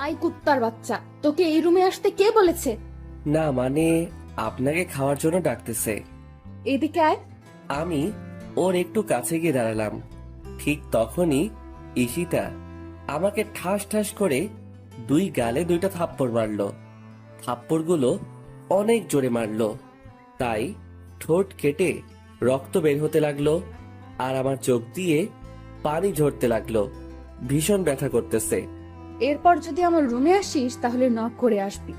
I কুত্তার বাচ্চা, তোকে এই রুমে আসতে কে বলেছে? না মানে আপনাকে খাওয়ার জন্য ডাকতেছে। এদিকে আয়। আমি ওর একটু কাছে গিয়ে দাঁড়ালাম। ঠিক তখনই ঈশিতা আমাকে ঠাস ঠাস করে দুই গালে দুইটা থাপ্পড় মারলো। থাপ্পড়গুলো অনেক জোরে মারলো, তাই ঠোঁট কেটে রক্ত বের হতে লাগলো আর আমার চোখ দিয়ে পানি ঝরতে লাগলো। ভীষণ ব্যথা করতেছে। এরপর যদি আমার রুমে আসিস তাহলে নক করে আসবি।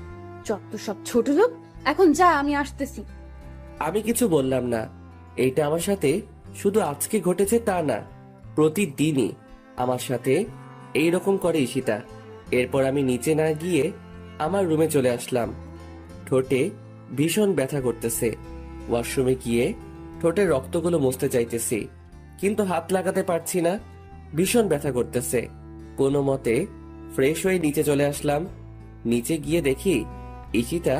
যত সব ছোট লোক। এখন যা, আমি আসতেছি। আমি কিছু বললাম না। এইটা আমার সাথে শুধু আজকে ঘটেছে তা না, প্রতিদিনই আমার সাথে এই রকম করে ঈশিতা। এরপর আমি নিচে না গিয়ে আমার রুমে চলে আসলাম। ঠোঁটে ভীষণ ব্যথা করতেছে। ওয়াশরুমে গিয়ে ঠোঁটের রক্তগুলো মুছতে চাইতেছি, কিন্তু হাত লাগাতে পারছি না। ভীষণ ব্যথা করতেছে। কোনো মতে ফ্রেশ হয়ে নিচে চলে আসলাম। নিচে গিয়ে দেখি ঈশিতা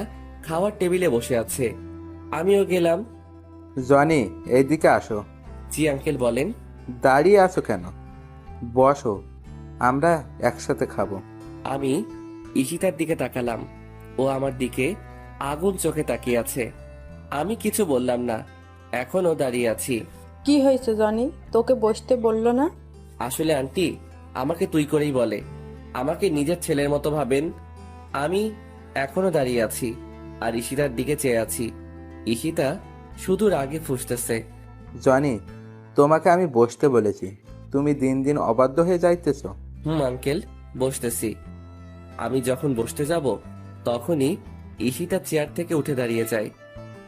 খাওয়ার টেবিলে বসে আছে। আমিও গেলাম। জনি, এইদিকে আসো। জি আঙ্কেল, বলেন। দাঁড়িয়ে আছো কেন? বসো, আমরা একসাথে খাবো। আমি ঈশিতার দিকে তাকালাম। ও আমার দিকে আগুন চোখে তাকিয়ে আছে। আমি কিছু বললাম না, এখনো দাঁড়িয়ে আছি। কি হয়েছে জনি? তোকে বসতে বললো না? আসলে আন্টি আমাকে তুই করেই বলে, আমাকে নিজের ছেলের মতো ভাবেন। আমি এখনো দাঁড়িয়ে আছি আর ঈশিতার দিকে চেয়ে আছি। ঈশিতা শুধু রাগে ফুঁসতেছে। জনি, তোমাকে আমি বসতে বলেছি, তুমি দিন দিন অবাধ্য হয়ে যাইতেছো। আঙ্কেল, বসতেছি। আমি যখন বসতে যাব তখনই ঈশিতা চেয়ার থেকে উঠে দাঁড়িয়ে যায়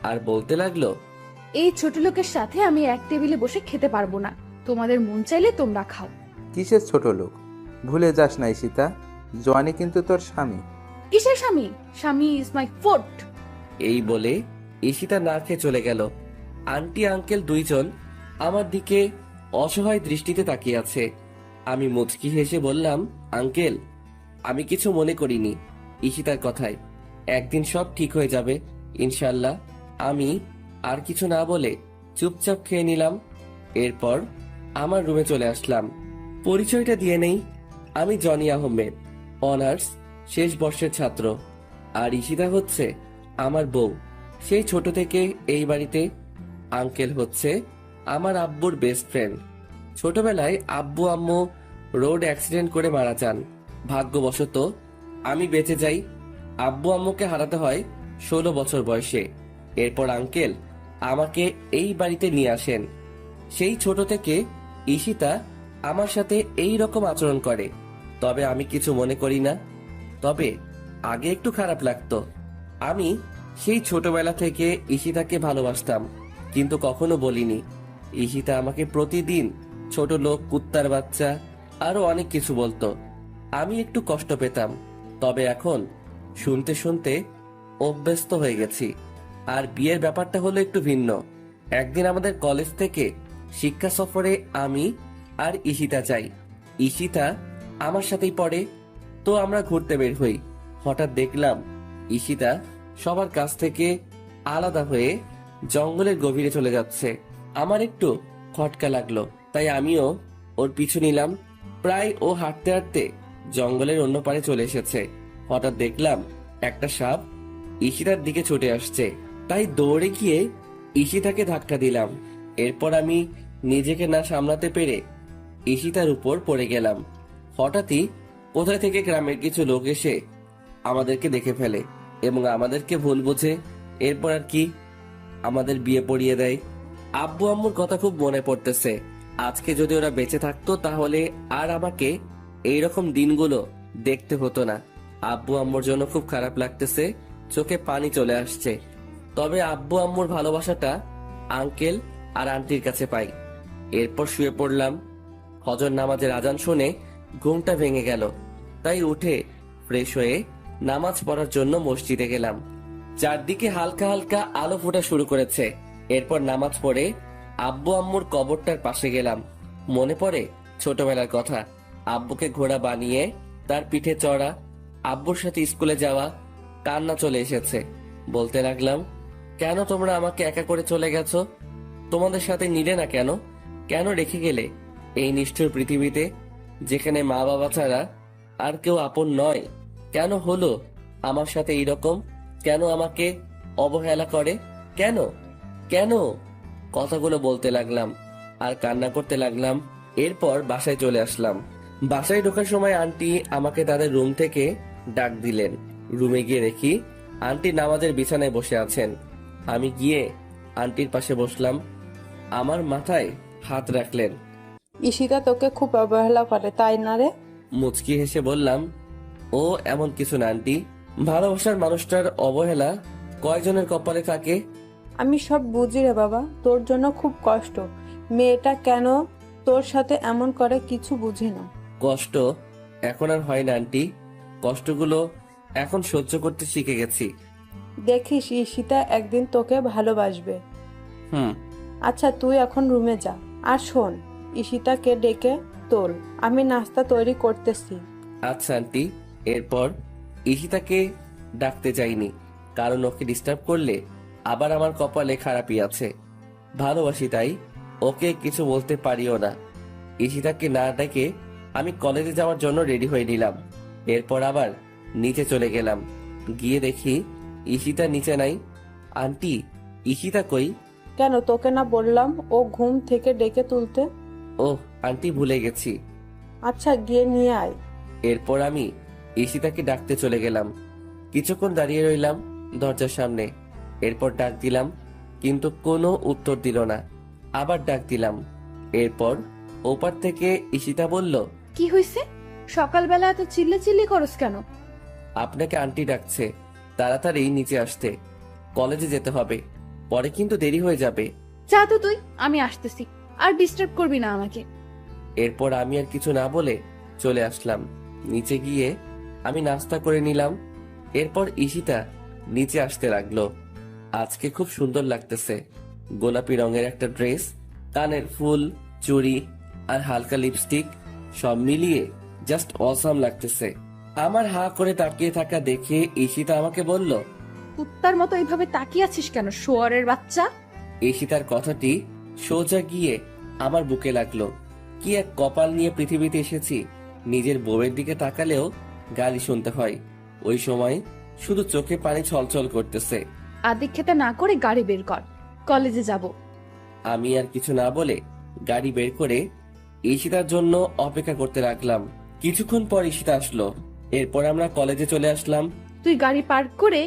আর বলতে লাগলো, এই ছোট লোকের সাথে আমি এক টেবিলে বসে খেতে পারবো না। তোমাদের মন চাইলে তোমরা খাও। কিসের ছোট লোক? ভুলে যাস না ঈশিতা, জনি কিন্তু তোর স্বামী। কিসের স্বামী? স্বামী ইজ মাই ফুড। এই বলে ঈশিতা না খেয়ে চলে গেল। আন্টি আঙ্কেল দুইজন আমার দিকে অসহায় দৃষ্টিতে তাকিয়ে আছে। আমি মুচকি হেসে বললাম, আঙ্কেল আমি কিছু মনে করিনি ঈশিতার কথায়। একদিন সব ঠিক হয়ে যাবে ইনশাল্লাহ। আমি আর কিছু না বলে চুপচাপ খেয়ে নিলাম। এরপর আমার রুমে চলে আসলাম। পরিচয়টা দিয়ে নেই, আমি জনি আহমেদ, অনার্স শেষ বর্ষের ছাত্র। আর ঈশিতা হচ্ছে আমার বউ, সেই ছোট থেকে এই বাড়িতে। আঙ্কেল হচ্ছে আমার আব্বুর বেস্ট ফ্রেন্ড। ছোটবেলায় আব্বু আম্মু রোড অ্যাক্সিডেন্ট করে মারা যান। ভাগ্যবশত আমি বেঁচে যাই। আব্বু আম্মুকে হারাতে হয় 16 বছর বয়সে। এরপর আঙ্কেল আমাকে এই বাড়িতে নিয়ে আসেন। সেই ছোট থেকে ঈশিতা আমার সাথে এই রকম আচরণ করে, তবে আমি কিছু মনে করি না। তবে আগে একটু খারাপ লাগতো। আমি সেই ছোটবেলা থেকে ঈশিতাকে ভালোবাসতাম, কিন্তু কখনো বলিনি। ঈশিতা আমাকে প্রতিদিন ছোট লোক, কুত্তার বাচ্চা আরো অনেক কিছু বলতো। আমি একটু কষ্ট পেতাম, তবে এখন শুনতে শুনতে অভ্যস্ত হয়ে গেছি। আর বিয়ের ব্যাপারটা হলো একটু ভিন্ন। একদিন আমাদের কলেজ থেকে শিক্ষা সফরে আমি আর ঈশিতা যাই। ঈশিতা আমার সাথেই পড়ে, তো আমরা ঘুরতে বের হই। হঠাৎ দেখলাম ঈশিতা সবার কাছ থেকে আলাদা হয়ে জঙ্গলের গভীরে চলে যাচ্ছে। আমার একটু খটকা লাগলো, তাই আমিও ওর পিছু নিলাম। প্রায় ও হাঁটতে হাঁটতে জঙ্গলের অন্য পারে চলে এসেছে। হঠাৎ দেখলাম একটা সাপ ঈশিতার দিকে ছুটে আসছে, তাই দৌড়ে গিয়ে ঈশিতাকে ধাক্কা দিলাম। এরপর আমি নিজেকে না সামলাতে পেরে ঈশিতার উপর পড়ে গেলাম। হঠাৎই কোথায় থেকে গ্রামের কিছু লোক এসে আমাদেরকে দেখে ফেলে এবং আমাদেরকে ভুল বোঝে। এরপর আর কি, আমাদের বিয়ে পড়িয়ে দেয়। আব্বু আম্মুর কথা খুব মনে পড়তেছে। আজকে যদি ওরা বেঁচে থাকতো তাহলে আর আমাকে এইরকম দিনগুলো দেখতে হতো না। আব্বু আম্মুর জন্য খুব খারাপ লাগতেছে, চোখে পানি চলে আসছে। তবে আব্বু আম্মুর ভালোবাসাটা আঙ্কেল আর আন্টির কাছে পাই। এরপর শুয়ে পড়লাম। ফজর নামাজের আজান শুনে ঘুমটা ভেঙে গেল, তাই উঠে ফ্রেশ হয়ে নামাজ পড়ার জন্য মসজিদে গেলাম। চারদিকে হালকা হালকা আলো ফোটা শুরু করেছে। এরপর নামাজ পড়ে আব্বু আম্মুর কবরটার পাশে গেলাম। মনে পড়ে ছোটবেলার কথা, আব্বুকে ঘোড়া বানিয়ে তার পিঠে চড়া, আব্বুর সাথে স্কুলে যাওয়া। কান্না চলে এসেছে। বলতে লাগলাম, কেন তোমরা আমাকে একা করে চলে গেছো? তোমাদের সাথে নিলে না কেন? কেন রেখে গেলে এই নিষ্ঠুর পৃথিবীতে, যেখানে মা বাবা ছাড়া আর কেউ আপন নয়? কেন হলো আমার সাথে এইরকম? কেন আমাকে অবহেলা করে? কেন কেন? কথাগুলো বলতে লাগলাম আর কান্না করতে লাগলাম। এরপর বাসায় চলে আসলাম। বাসায় ঢোকার সময় আন্টি আমাকে তাদের রুম থেকে ডাক দিলেন। রুমে গিয়ে দেখি আন্টি নামাজের বিছানায় বসে আছেন। আমি গিয়ে আন্টির পাশে বসলাম। আমার মাথায় হাত রাখলেন। ঈশিতা তোকে খুব অবহেলা করে, তাই না রে? মুচকি হেসে বললাম, ও এমন কিছু না আন্টি। ভালোবাসার মানুষটার অবহেলা কয়জনের কপালে থাকে? আমি সব বুঝি রে বাবা, তোর জন্য খুব কষ্ট। মেয়েটা কেন তোর সাথে এমন করে কিছু বুঝি না। কষ্ট এখন আর হয় না আন্টি। কষ্টগুলো এখন সহ্য করতে শিখে গেছি। দেখিস ঈশিতা একদিন তোকে ভালোবাসবে। হুম। আচ্ছা তুই এখন রুমে যা। আর শোন, ঈশিতাকে ডেকে তোল, আমি নাস্তা তৈরি করতেছি। আচ্ছা আন্টি। এরপর ঈশিতাকে ডাকতে যাইনি, কারণ ওকে ডিস্টার্ব করলে আবার আমার কপালে খারাপই আছে। ভালোবাসি তাই ওকে কিছু বলতে পারিও না। ঈশিতাকে না ডেকে আমি কলেজে যাওয়ার জন্য রেডি হয়ে নিলাম। এরপর আবার নিচে চলে গেলাম। গিয়ে দেখি ঈশিতা নিচে নাই। আন্টি, ঈশিতা কই? কেন, তোকে না বললাম ও ঘুম থেকে ডেকে তুলতে? ওহ আন্টি, ভুলে গেছি। আচ্ছা গিয়ে নিয়ে আয়। এরপর আমি ঈশিতাকে ডাকতে চলে গেলাম। কিছুক্ষণ দাঁড়িয়ে রইলাম দরজার সামনে। এরপর ডাক দিলাম, কিন্তু কোনো উত্তর দিল না। আবার ডাক দিলাম। এরপর ওপার থেকে ঈশিতা বলল, কি হয়েছে? সকালবেলা এত চিল্লাচিল্লি করস কেন? আপনাকে আন্টি ডাকছে, তাড়াতাড়ি নিচে আসতে। কলেজে যেতে হবে, পরে কিন্তু দেরি হয়ে যাবে। যা তো তুই, আমি আসতেছি। আর ডিস্টার্ব করবি না আমাকে। এরপর আমি আর কিছু না বলে চলে আসলাম। নিচে গিয়ে আমি নাস্তা করে নিলাম। এরপর ঈশিতা নিচে আসতে লাগলো। আজকে খুব সুন্দর লাগতেছে। গোলাপি রঙের একটা ড্রেস, কানের ফুল, চুড়ি আর হালকা লিপস্টিক, সব মিলিয়ে জাস্ট অসাম লাগতেছে। আমার হা করে তাকিয়ে থাকা দেখে ঈশিতা আমাকে বলল, কুত্তার মতো এইভাবে তাকিয়ে আছিস কেন, শুয়োরের বাচ্চা? ঈশিতার কথাটি সোজা গিয়ে আমার বুকে লাগলো। কি এক কপাল নিয়ে পৃথিবীতে এসেছি। নিজের বউয়ের দিকে তাকালেও গালি শুনতে হয়। ওই সময় শুধু চোখে পানি ছলছল করতেছে। আদিক খেতে না করে গাড়ি বের কর, কলেজে যাব। আমি আর কিছু না বলে গাড়ি বের করে ঈশিতার জন্য অপেক্ষা করতে লাগলাম। কিছুক্ষণ পর ঈশিতা আসলো। এরপর আমরা কলেজে চলে আসলাম। তুই গাড়ি পার্ক করে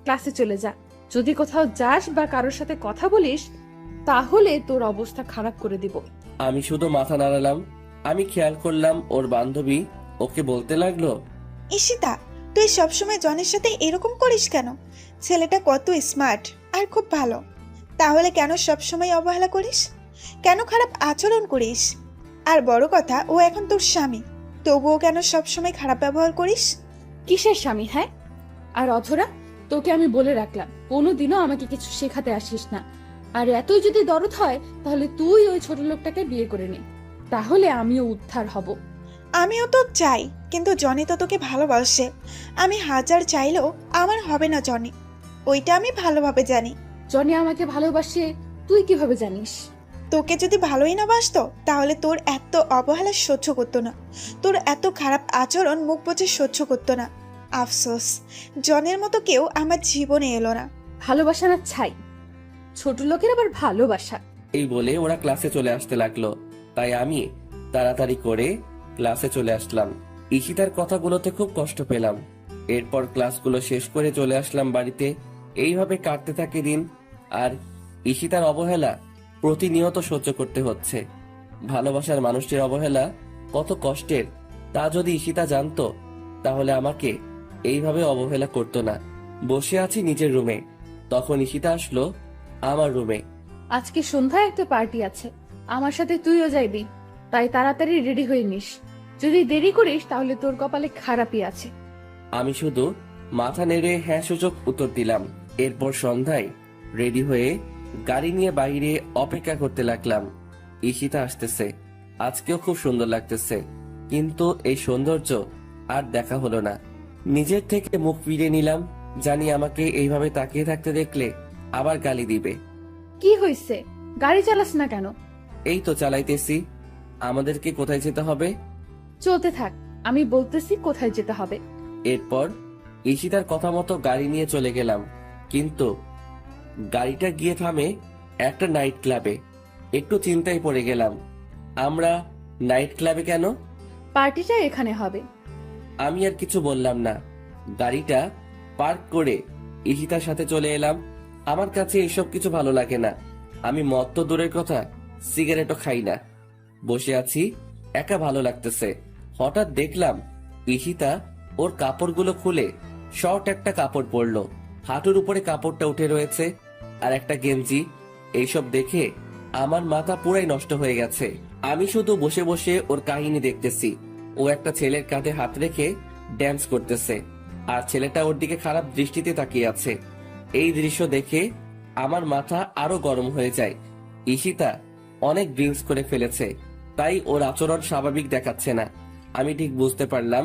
ক্লাসে চলে যা। যদি কোথাও যাস বা কারোর সাথে কথা বলিস, তাহলে তোর অবস্থা খারাপ করে দিব। আমি শুধু মাথা নাড়ালাম। আমি খেয়াল করলাম ওর বান্ধবী ওকে বলতে লাগলো, ঈশিতা, তুই সবসময় জনের সাথে এরকম করিস কেন? ছেলেটা কত স্মার্ট আর খুব ভালো, তাহলে কেন সবসময় অবহেলা করিস? কেন খারাপ আচরণ করিস? আর বড় কথা, ও এখন তোর স্বামী, তবুও কেন সবসময় খারাপ ব্যবহার করিস? কিসের স্বামী? হ্যাঁ, আর অধরা, তোকে আমি বলে রাখলাম, কোনোদিনও আমাকে কিছু শেখাতে আসিস না। আর এতই যদি দরদ হয়, তাহলে তুই ওই ছোট লোকটাকে বিয়ে করে নে, তাহলে আমিও উদ্ধার হব। আমিও তো চাই, কিন্তু জনি তো তোকে ভালোবাসে। আমি হাজার চাইলেও আমার হবে না জনি, ওইটা আমি ভালোভাবে জানি। জনি আমাকে ভালোবাসে, তুই কিভাবে জানিস? তোকে যদি ভালোই না বাসতো, তাহলে তোর এত অবহেলা সহ্য করতো না, তোর এত খারাপ আচরণ মুখ বুজে সহ্য করতো না। আফসোস, জনের মতো কেউ আমার জীবনে এলো না। ভালোবাসা না ছাই, ছোট লোকের আবার ভালোবাসা। এই বলে ওরা ক্লাসে চলে আসতে লাগলো। তাই আমি তাড়াতাড়ি করে ক্লাসে চলে আসলাম। ঈশিতার কথাগুলোতে খুব কষ্ট পেলাম। এরপর ক্লাসগুলো শেষ করে চলে আসলাম বাড়িতে। এইভাবে কাটতে থাকে দিন। আর ঈশিতার অবহেলা প্রতিনিয়ত সহ্য করতে হচ্ছে। ভালোবাসার মানুষটির অবহেলা কত কষ্টের, তা যদি ঈশিতা জানতো, তাহলে আমাকে এইভাবে অবহেলা করতো না। বসে আছি নিজের রুমে, তখন ঈশিতা আসলো আমার রুমে। আজকে সন্ধ্যায় একটা পার্টি আছে, আমার সাথে তুইও যাইবি, তাই তাড়াতাড়ি রেডি হয়ে নিস। যদি দেরি করিস তাহলে তোর কপালে খারাপই আছে। আমি শুধু মাথা নেড়ে হ্যাঁ সূচক উত্তর দিলাম। এরপর সন্ধ্যায় রেডি হয়ে গাড়ি নিয়ে বাইরে অপেক্ষা করতে লাগলাম। ঈশিতা আসতেছে, আজকেও খুব সুন্দর লাগতেছে, কিন্তু এই সৌন্দর্য আর দেখা হলো না। নিজের থেকে মুখ ফিরিয়ে নিলাম, জানি আমাকে এইভাবে তাকিয়ে থাকতে দেখলে আবার গালি দিবে। কি হয়েছে? গাড়ি চালাস না কেন? এই তো চালাইতেছি। আমাদেরকে কোথায় যেতে হবে? চলতে থাক, আমি বলতেছি কোথায় যেতে হবে। এরপর ঈশিতার কথা মতো গাড়ি নিয়ে চলে গেলাম, কিন্তু গাড়িটা গিয়ে থামে একটা নাইট ক্লাবে। একটু চিন্তায় পড়ে গেলাম, আমরা নাইট ক্লাবে কেন? পার্টিটা এখানে হবে। আমি আর কিছু বললাম না, গাড়িটা পার্ক করে ঈশিতার সাথে চলে এলাম। আমার কাছে এসব কিছু ভালো লাগে না। আমি মদ তো দূরের কথা, সিগারেটও খাই না। বসে আছি, একা ভালো লাগতেছে। হঠাৎ দেখলাম ঈশিতা ওর কাপড়গুলো খুলে শর্ট একটা কাপড় পরলো, হাঁটুর উপরে কাপড়টা উঠে রয়েছে, আর একটা গেঞ্জি। এইসব দেখে আমার মাথা পুরাই নষ্ট হয়ে গেছে। আমি শুধু বসে বসে ওর কাহিনী দেখতেছি। ও একটা ছেলের কাঁধে হাত রেখে ড্যান্স করতেছে, আর ছেলেটা ওর দিকে খারাপ দৃষ্টিতে তাকিয়ে আছে। এই দৃশ্য দেখে আমার মাথা আরো গরম হয়ে যায়। ঈশিতা অনেক ড্রিঙ্কস করে ফেলেছে, তাই ওর আচরণ স্বাভাবিক দেখাচ্ছে না। আমি ঠিক বুঝতে পারলাম।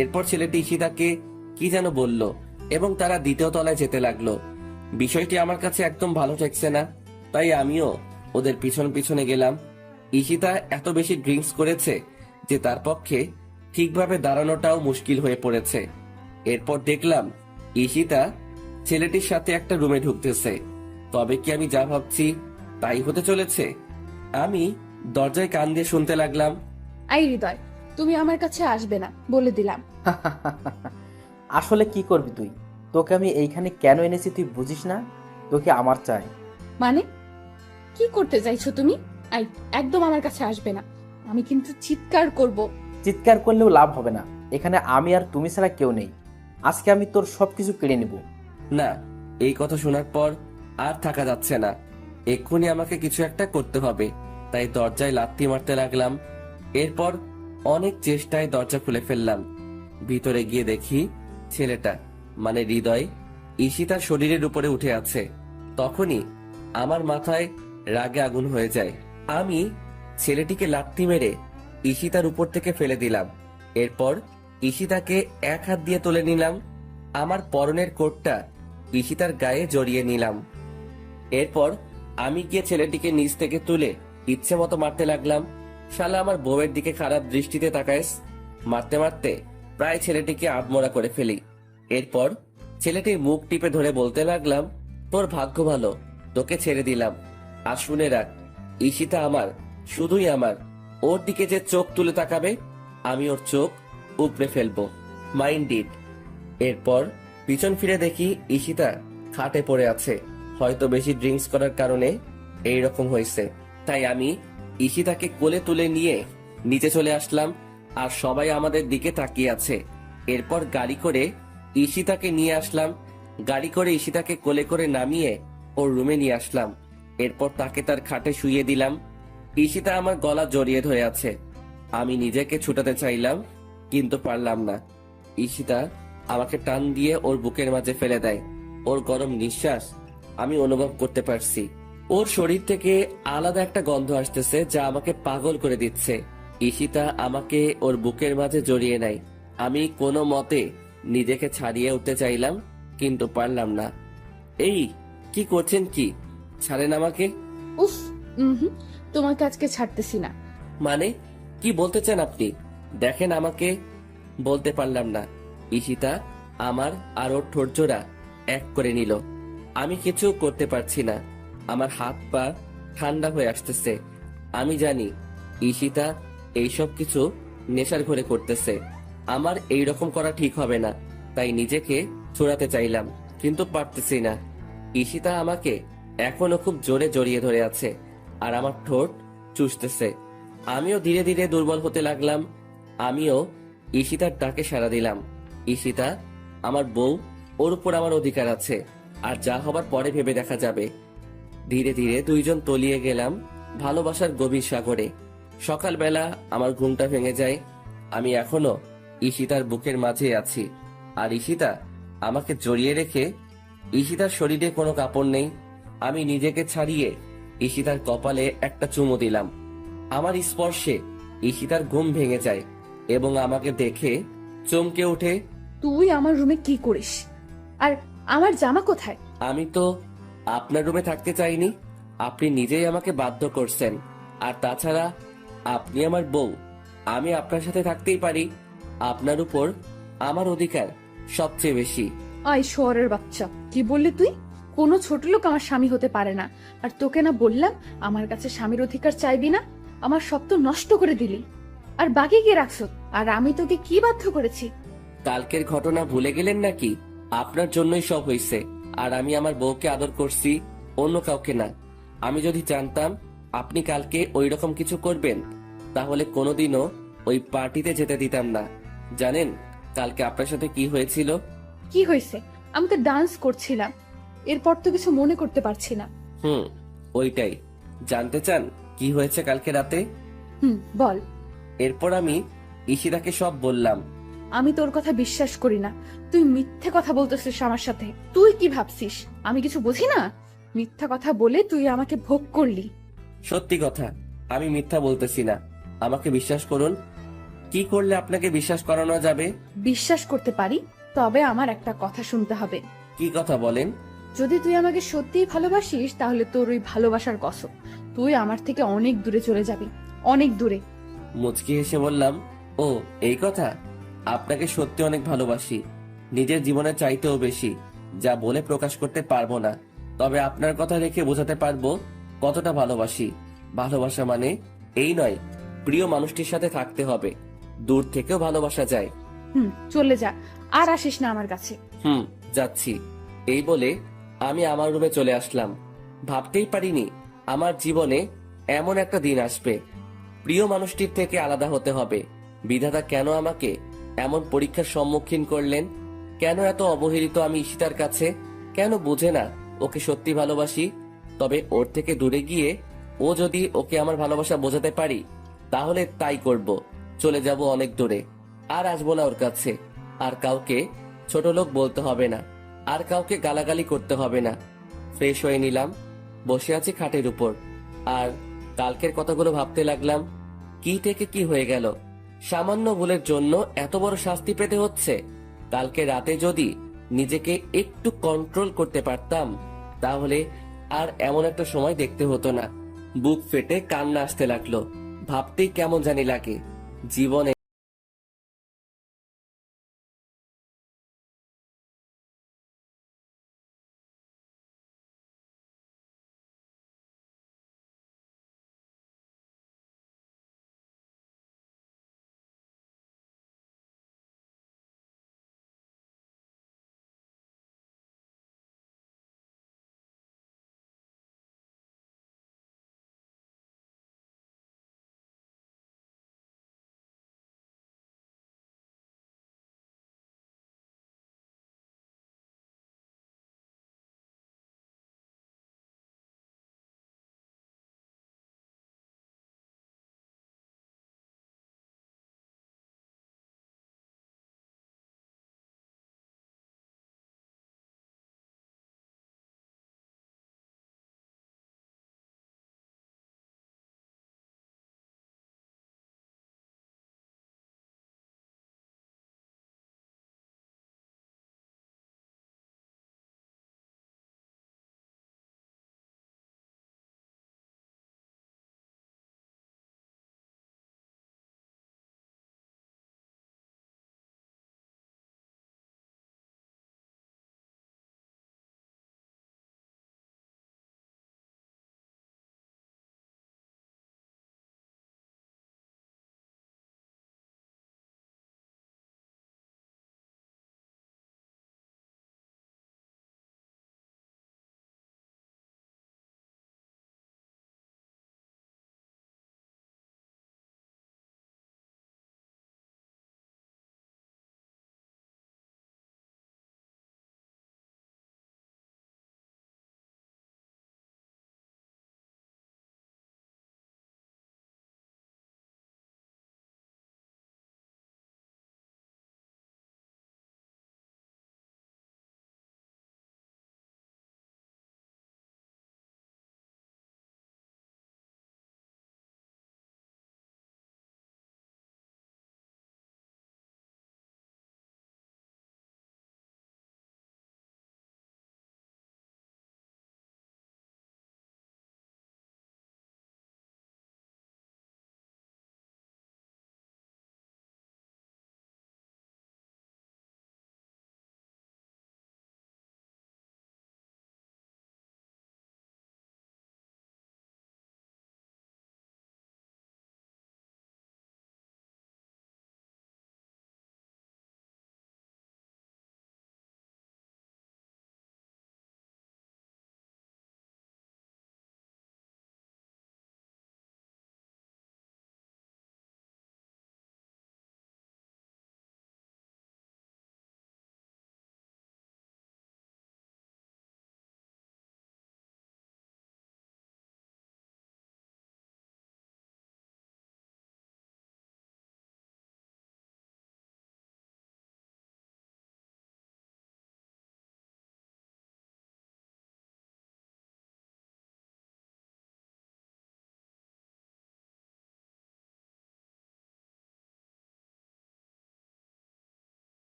এরপর ছেলেটি ঈশিতাকে কি যেন বলল এবং তারা দ্বিতীয় তলায় যেতে লাগলো। বিষয়টি আমার কাছে একদম ভালো ঠেকছে না, তাই আমিও ওদের পিছন পিছনে গেলাম। ঈশিতা এত বেশি ড্রিঙ্কস করেছে যে তার পক্ষে ঠিকভাবে দাঁড়ানোটাও মুশকিল হয়ে পড়েছে। এরপর দেখলাম ঈশিতা ছেলেটির সাথে একটা রুমে ঢুকতেছে। তবে কি আমি যা ভাবছি তাই হতে চলেছে? আমি দরজায় কান দিয়ে শুনতে লাগলাম, আই হৃদয়, তুমি আমার কাছে আসবে না, বলে দিলাম। আসলে কি করবি তুই? তোকে আমি এইখানে কেন এনেছি তুই বুঝিস না? তোকে আমার চাই। মানে কি করতে চাইছো তুমি? আই, একদম আমার কাছে আসবে না, আমি কিন্তু চিৎকার করব। চিৎকার করলেও লাভ হবে না, এখানে আমি আর তুমি ছাড়া কেউ নেই। আজকে আমি তোর সবকিছু কেড়ে নেব। না, এই কথা শোনার পর আর থাকা যাচ্ছে না। এক্ষুনি আমাকে কিছু একটা করতে হবে। তাই দরজায় লাথি মারতে লাগলাম। এরপর অনেক চেষ্টায় দরজা খুলে ফেললাম। ভিতরে গিয়ে দেখি ছেলেটা মানে হৃদয় ঈশিতার শরীরের উপরে উঠে আছে। তখনই আমার মাথায় রাগে আগুন হয়ে যায়। আমি ছেলেটিকে লাথি মেরে ঈশিতার উপর থেকে ফেলে দিলাম। এরপর ঈশিতাকে এক হাত দিয়ে তুলে নিলাম। আমার পরনের কোটটা ঈশিতার গায়ে জড়িয়ে নিলাম। এরপর আমি গিয়ে ছেলেটিকে নিচ থেকে তুলে ইচ্ছে মতো মারতে লাগলাম। শালা আমার বউয়ের দিকে খারাপ দৃষ্টিতে তাকাইস। মারতে মারতে প্রায় ছেলেটিকে আধমরা করে ফেলি। এরপর ছেলেটির মুখ টিপে ধরে বলতে লাগলাম, তোর ভাগ্য ভালো, তোকে ছেড়ে দিলাম। আর শুনে রাখ, ঈশিতা আমার, শুধুই আমার। ওর দিকে যে চোখ তুলে তাকাবে আমি ওর চোখ উপড়ে ফেলবো। Mind it. এরপর পিছন ফিরে দেখি ঈশিতা খাটে পড়ে আছে। হয়তো বেশি ড্রিঙ্কস করার কারণে এই রকম হয়েছে। তাই আমি ঈশিতাকে কোলে তুলে নিয়ে নিচে চলে আসলাম, আর সবাই আমাদের দিকে তাকিয়ে আছে। এরপর গাড়ি করে ঈশিতাকে নিয়ে আসলাম। গাড়ি করে ঈশিতাকে কোলে করে নামিয়ে ওর রুমে নিয়ে আসলাম। এরপর তাকে তার খাটে শুইয়ে দিলাম। ঈশিতা আমার গলা জড়িয়ে ধরে আছে। আমি নিজেকে ছুটাতে চাইলাম, কিন্তু পারলাম না। ঈশিতা আমাকে টান দিয়ে ওর বুকের মাঝে ফেলে দেয়। ওর গরম নিঃশ্বাস আমি অনুভব করতে পারছি। ওর শরীর থেকে আলাদা একটা গন্ধ আসতেছে যা আমাকে পাগল করে দিচ্ছে। ঈশিতা আমাকে ওর বুকের মাঝে জড়িয়ে নেয়। আমি কোনো মতে নিজেকে ছাড়িয়ে উঠতে চাইলাম, কিন্তু পারলাম না। এই কি করছেন? কি ছাড়েন আমাকে। উফ, তোমাকে আজকে ছাড়তেছি না। মানে কি বলতে চান আপনি? দেখেন আমাকে। বলতে পারলাম না। ঈশিতা আমার আর ওর ঠোঁটজোড়া এক করে নিল। আমি কিছু করতে পারছি না। আমার হাত পা ঠান্ডা হয়ে আসতেছে। আমি জানি ঈশিতা এইসব কিছু নেশার ঘরে করতেছে। আমার এই রকম করা ঠিক হবে না, তাই নিজেকে ছড়াতে চাইলাম, কিন্তু পারতেছি না। ঈশিতা আমাকে এখনো খুব জোরে জড়িয়ে ধরে আছে, আর আমার ঠোঁট চুষতেছে। আমিও ধীরে ধীরে দুর্বল হতে লাগলাম। আমিও ঈশিতার ডাকে সাড়া দিলাম। ঈশিতা আমার বউ, ওর উপর আমার অধিকার আছে, আর যা হবার পরে ভেবে দেখা যাবে। ধীরে ধীরে দুইজন তলিয়ে গেলাম ভালোবাসার গভীর সাগরে। সকালবেলা আমার ঘুমটা ভেঙে যায়। আমি এখনো ঈশিতার বুকের মাঝে আছি, আর ঈশিতা আমাকে জড়িয়ে রেখে। ঈশিতার শরীরে কোনো কাপড় নেই। আমি নিজেকে ছাড়িয়ে ঈশিতার কপালে একটা চুমু দিলাম। আমার স্পর্শে ঈশিতার ঘুম ভেঙে যায় এবং আমাকে দেখে চমকে ওঠে। তুই আমার রুমে কি করিস? আর আমার জামা কোথায়? আমি তো আপনার রুমে থাকতে চাইনি, আপনি নিজেই আমাকে বাধ্য করছেন। আর তাছাড়া আপনি আমার বউ, আমি আপনার সাথে থাকতেই পারি। আপনার উপর আমার অধিকার সবচেয়ে বেশি। আই শহরের বাচ্চা, কি বললি তুই? কোনো ছোট লোক আমার স্বামী হতে পারে না। আর তোকে না বললাম আমার কাছে স্বামীর অধিকার চাইবি না? আমার সব তো নষ্ট করে দিলি। আর বাকি কি রাখছো? আর আমি তোকে কি বাধ্য করেছি? কালকের ঘটনা ভুলে গেলেন নাকি? আপনার জন্যই সব হয়েছে। আর আমি আমার বউকে আদর করছি, অন্য কাউকে না। আমি যদি জানতাম আপনি কালকে ওই রকম কিছু করবেন, তাহলে কোনোদিনও ওই পার্টিতে যেতে দিতাম না। জানেন কালকে আপনার সাথে কি হয়েছিল? কি হয়েছে? আমি তো ডান্স করছিলাম। এরপর তো কিছু মনে করতে পারছি না। ওইটাই জানতে চান কি হয়েছে কালকে রাতে? বল। এরপর আমি ঈশিতাকে সব বললাম। আমি তোর কথা বিশ্বাস করি না। তুই মিথ্যে কথা বলতেছিস আমার সাথে। তুই কি ভাবছিস আমি কিছু বুঝি না? মিথ্যা কথা বলে তুই আমাকে ভোগ করলি। সত্যি কথা, আমি মিথ্যা বলতেছি না। আমাকে বিশ্বাস করুন। কি করলে আপনাকে বিশ্বাস করানো যাবে? বিশ্বাস করতে পারি, তবে আমার একটা কথা শুনতে হবে। কি কথা বলেন? যদি তুই আমাকে সত্যিই ভালোবাসিস, তাহলে তোর ওই ভালোবাসার কসম, তুই আমার থেকে অনেক দূরে চলে যাবি। অনেক দূরে। মুচকি হেসে বললাম, ও এই কথা। আপনাকে সত্যি অনেক ভালোবাসি, নিজের জীবনের চাইতেও বেশি। যা বলে প্রকাশ করতে পারবো না, তবে আপনার কথা রেখে বোঝাতে পারবো কতটা ভালোবাসি। ভালোবাসা মানে এই নয় প্রিয় মানুষটির সাথে থাকতে হবে, দূর থেকেও ভালোবাসা যায়। চলে যা, আর আসিস না আমার কাছে। যাচ্ছি। এই বলে আমি আমার রুমে চলে আসলাম। ভাবতেই পারিনি আমার জীবনে এমন একটা দিন আসবে। প্রিয় মানুষটির থেকে আলাদা হতে হবে। বিধাতা কেন আমাকে এমন পরীক্ষার সম্মুখীন করলেন? কেন এত অবহেলিত আমি ঈশিতার কাছে? কেন বুঝে না ওকে সত্যি ভালোবাসি? তবে ওর থেকে দূরে গিয়ে ও যদি ওকে আমার ভালোবাসা বোঝাতে পারি, তাহলে তাই করব। চলে যাব অনেক দূরে, আর আসবো না ওর কাছে। আর কাউকে ছোট লোক বলতে হবে না, আর কাউকে গালাগালি করতে হবে না। ফ্রেশ হয়ে নিলাম, বসে আছি খাটের উপর, আর কালকের কথাগুলো ভাবতে লাগলাম। কি থেকে কি হয়ে গেল? সামান্য ভুলের জন্য এত বড় শাস্তি পেতে হচ্ছে। কালকে রাতে যদি নিজেকে একটু কন্ট্রোল করতে পারতাম, তাহলে আর এমন একটা সময় দেখতে হতো না। বুক ফেটে কান্না আসতে লাগলো। ভাবতেই কেমন জানি লাগে জীবনে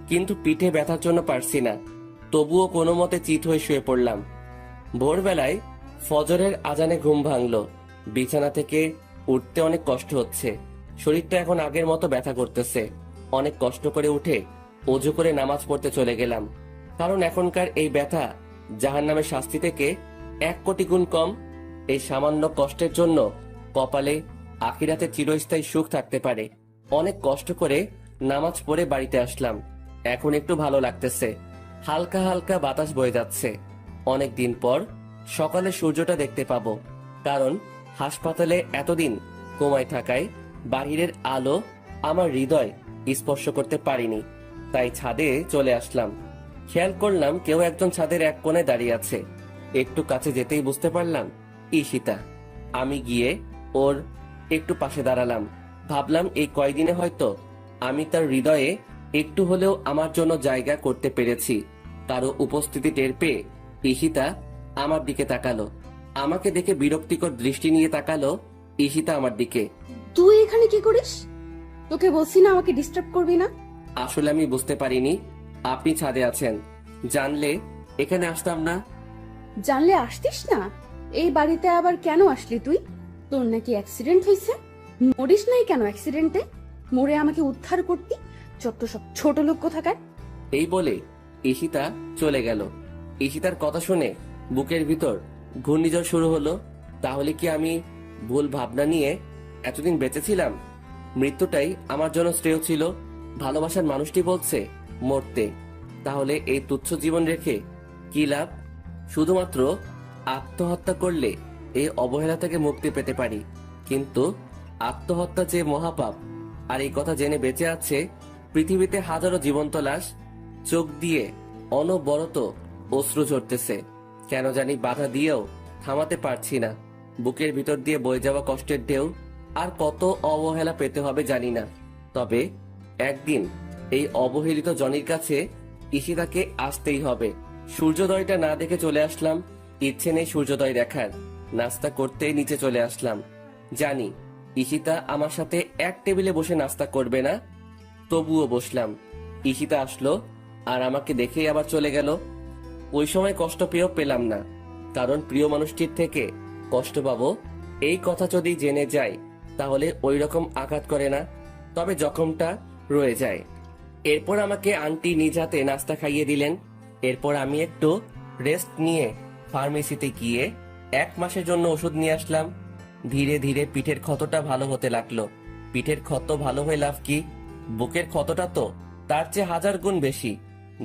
কিন্তু পিঠে ব্যথার জন্য পারছি না। তবুও কোনো মতে চিত হয়ে শুয়ে পড়লাম। ভোরবেলায় ফজরের আজানে ঘুম ভাঙলো। বিছানা থেকে উঠতে অনেক কষ্ট হচ্ছে। শরীরটা এখন আগের মতো ব্যথা করতেছে। অনেক কষ্ট করে উঠে অজু করে নামাজ পড়তে চলে গেলাম, কারণ এখনকার এই ব্যথা জাহান্নামের শাস্তি থেকে 1,000,000,000 গুণ কম। এই সামান্য কষ্টের জন্য কপালে আখিরাতে চিরস্থায়ী সুখ থাকতে পারে। অনেক কষ্ট করে নামাজ পড়ে বাড়িতে আসলাম। এখন একটু ভালো লাগতেছে। হালকা হালকা বাতাস বয়ে যাচ্ছে। অনেক দিন পর সকালে সূর্যটা দেখতে পাবো, কারণ হাসপাতালে এতদিন কোমায় থাকায় বাহিরের আলো আমার হৃদয় স্পর্শ করতে পারিনি। তাই ছাদে চলে আসলাম। খেয়াল করলাম কেউ একজন ছাদের এক কোণে দাঁড়িয়ে আছে। একটু কাছে যেতেই বুঝতে পারলাম ঈশিতা। আমি গিয়ে ওর একটু পাশে দাঁড়ালাম। ভাবলাম এই কয়দিনে হয়তো আমি তার হৃদয়ে একটু হলেও আমার জন্য জায়গা করতে পেরেছি। কারো উপস্থিতি টের পেয়ে ঈশিতা আমার দিকে তাকালো। আমাকে দেখে বিরক্তিকর দৃষ্টি নিয়ে তাকালো ঈশিতা আমার দিকে। তুই এখানে কি করিস? তোকে বলছি না আমাকে ডিস্টার্ব করবি না। আসলে আমি বুঝতে পারিনি আপনি ছাদে আছেন। জানলে এখানে আসতাম না। জানলে আসতিস না। এই বাড়িতে আবার কেন আসলি তুই? তোর নাকি অ্যাক্সিডেন্ট হয়েছে? মরিস নাই কেন অ্যাক্সিডেন্টে? মরে আমাকে উদ্ধার করতি? যত সব ছোট লোক কোথাকার। এই বলে ঈশিতা চলে গেল। ঈশিতার কথা শুনে বুকের ভিতর ঘূর্ণিঝড় শুরু হলো। তাহলে কি আমি ভুল ভাবনা নিয়ে এতদিন বেঁচেছিলাম? মৃত্যুটাই আমার জন্য শ্রেয় ছিল। ভালোবাসার মানুষটি বলছে মরতে। তাহলে এই তুচ্ছ জীবন রেখে কি লাভ? শুধুমাত্র আত্মহত্যা করলে এই অবহেলা থেকে মুক্তি পেতে পারি, কিন্তু আত্মহত্যা যে মহাপাপ। আর এই কথা জেনে বেঁচে আছে পৃথিবীতে হাজারো জীবন্ত লাশ। চোখ দিয়ে অনবরত অশ্রু ঝরতেছে। কেন জানি বাধা দিয়েও থামাতে পারছি না। বুকের ভিতর দিয়ে বয়ে যাওয়া কষ্টের ঢেউ। আর কত অবহেলা পেতে হবে জানি না, তবে একদিন এই অবহেলিত জনির কাছে ঈশিতাকে আসতেই হবে। সূর্যোদয়টা না দেখে চলে আসলাম। ইচ্ছে নেই সূর্যোদয় দেখার। নাস্তা করতেই নিচে চলে আসলাম। জানি ঈশিতা আমার সাথে এক টেবিলে বসে নাস্তা করবে না, তবুও বসলাম। ঈশিতা আসলো আর আমাকে দেখেই আবার চলে গেল। ওই সময় কষ্ট পেয়েও পেলাম না, কারণ প্রিয় মানুষটির থেকে কষ্ট পাবো এই কথা যদি জেনে যায় তাহলে ওই রকম আঘাত করে না, তবে জখমটা রয়ে যায়। এরপর আমাকে আন্টি নিজ হাতে নাস্তা খাইয়ে দিলেন। এরপর আমি একটু রেস্ট নিয়ে ফার্মেসিতে গিয়ে 1 মাসের জন্য ওষুধ নিয়ে আসলাম। ধীরে ধীরে পিঠের ক্ষতটা ভালো হতে লাগলো। পিঠের ক্ষত ভালো হয়ে লাভ কি? বুকের ক্ষতটা তো তার চেয়ে 1000 গুণ বেশি,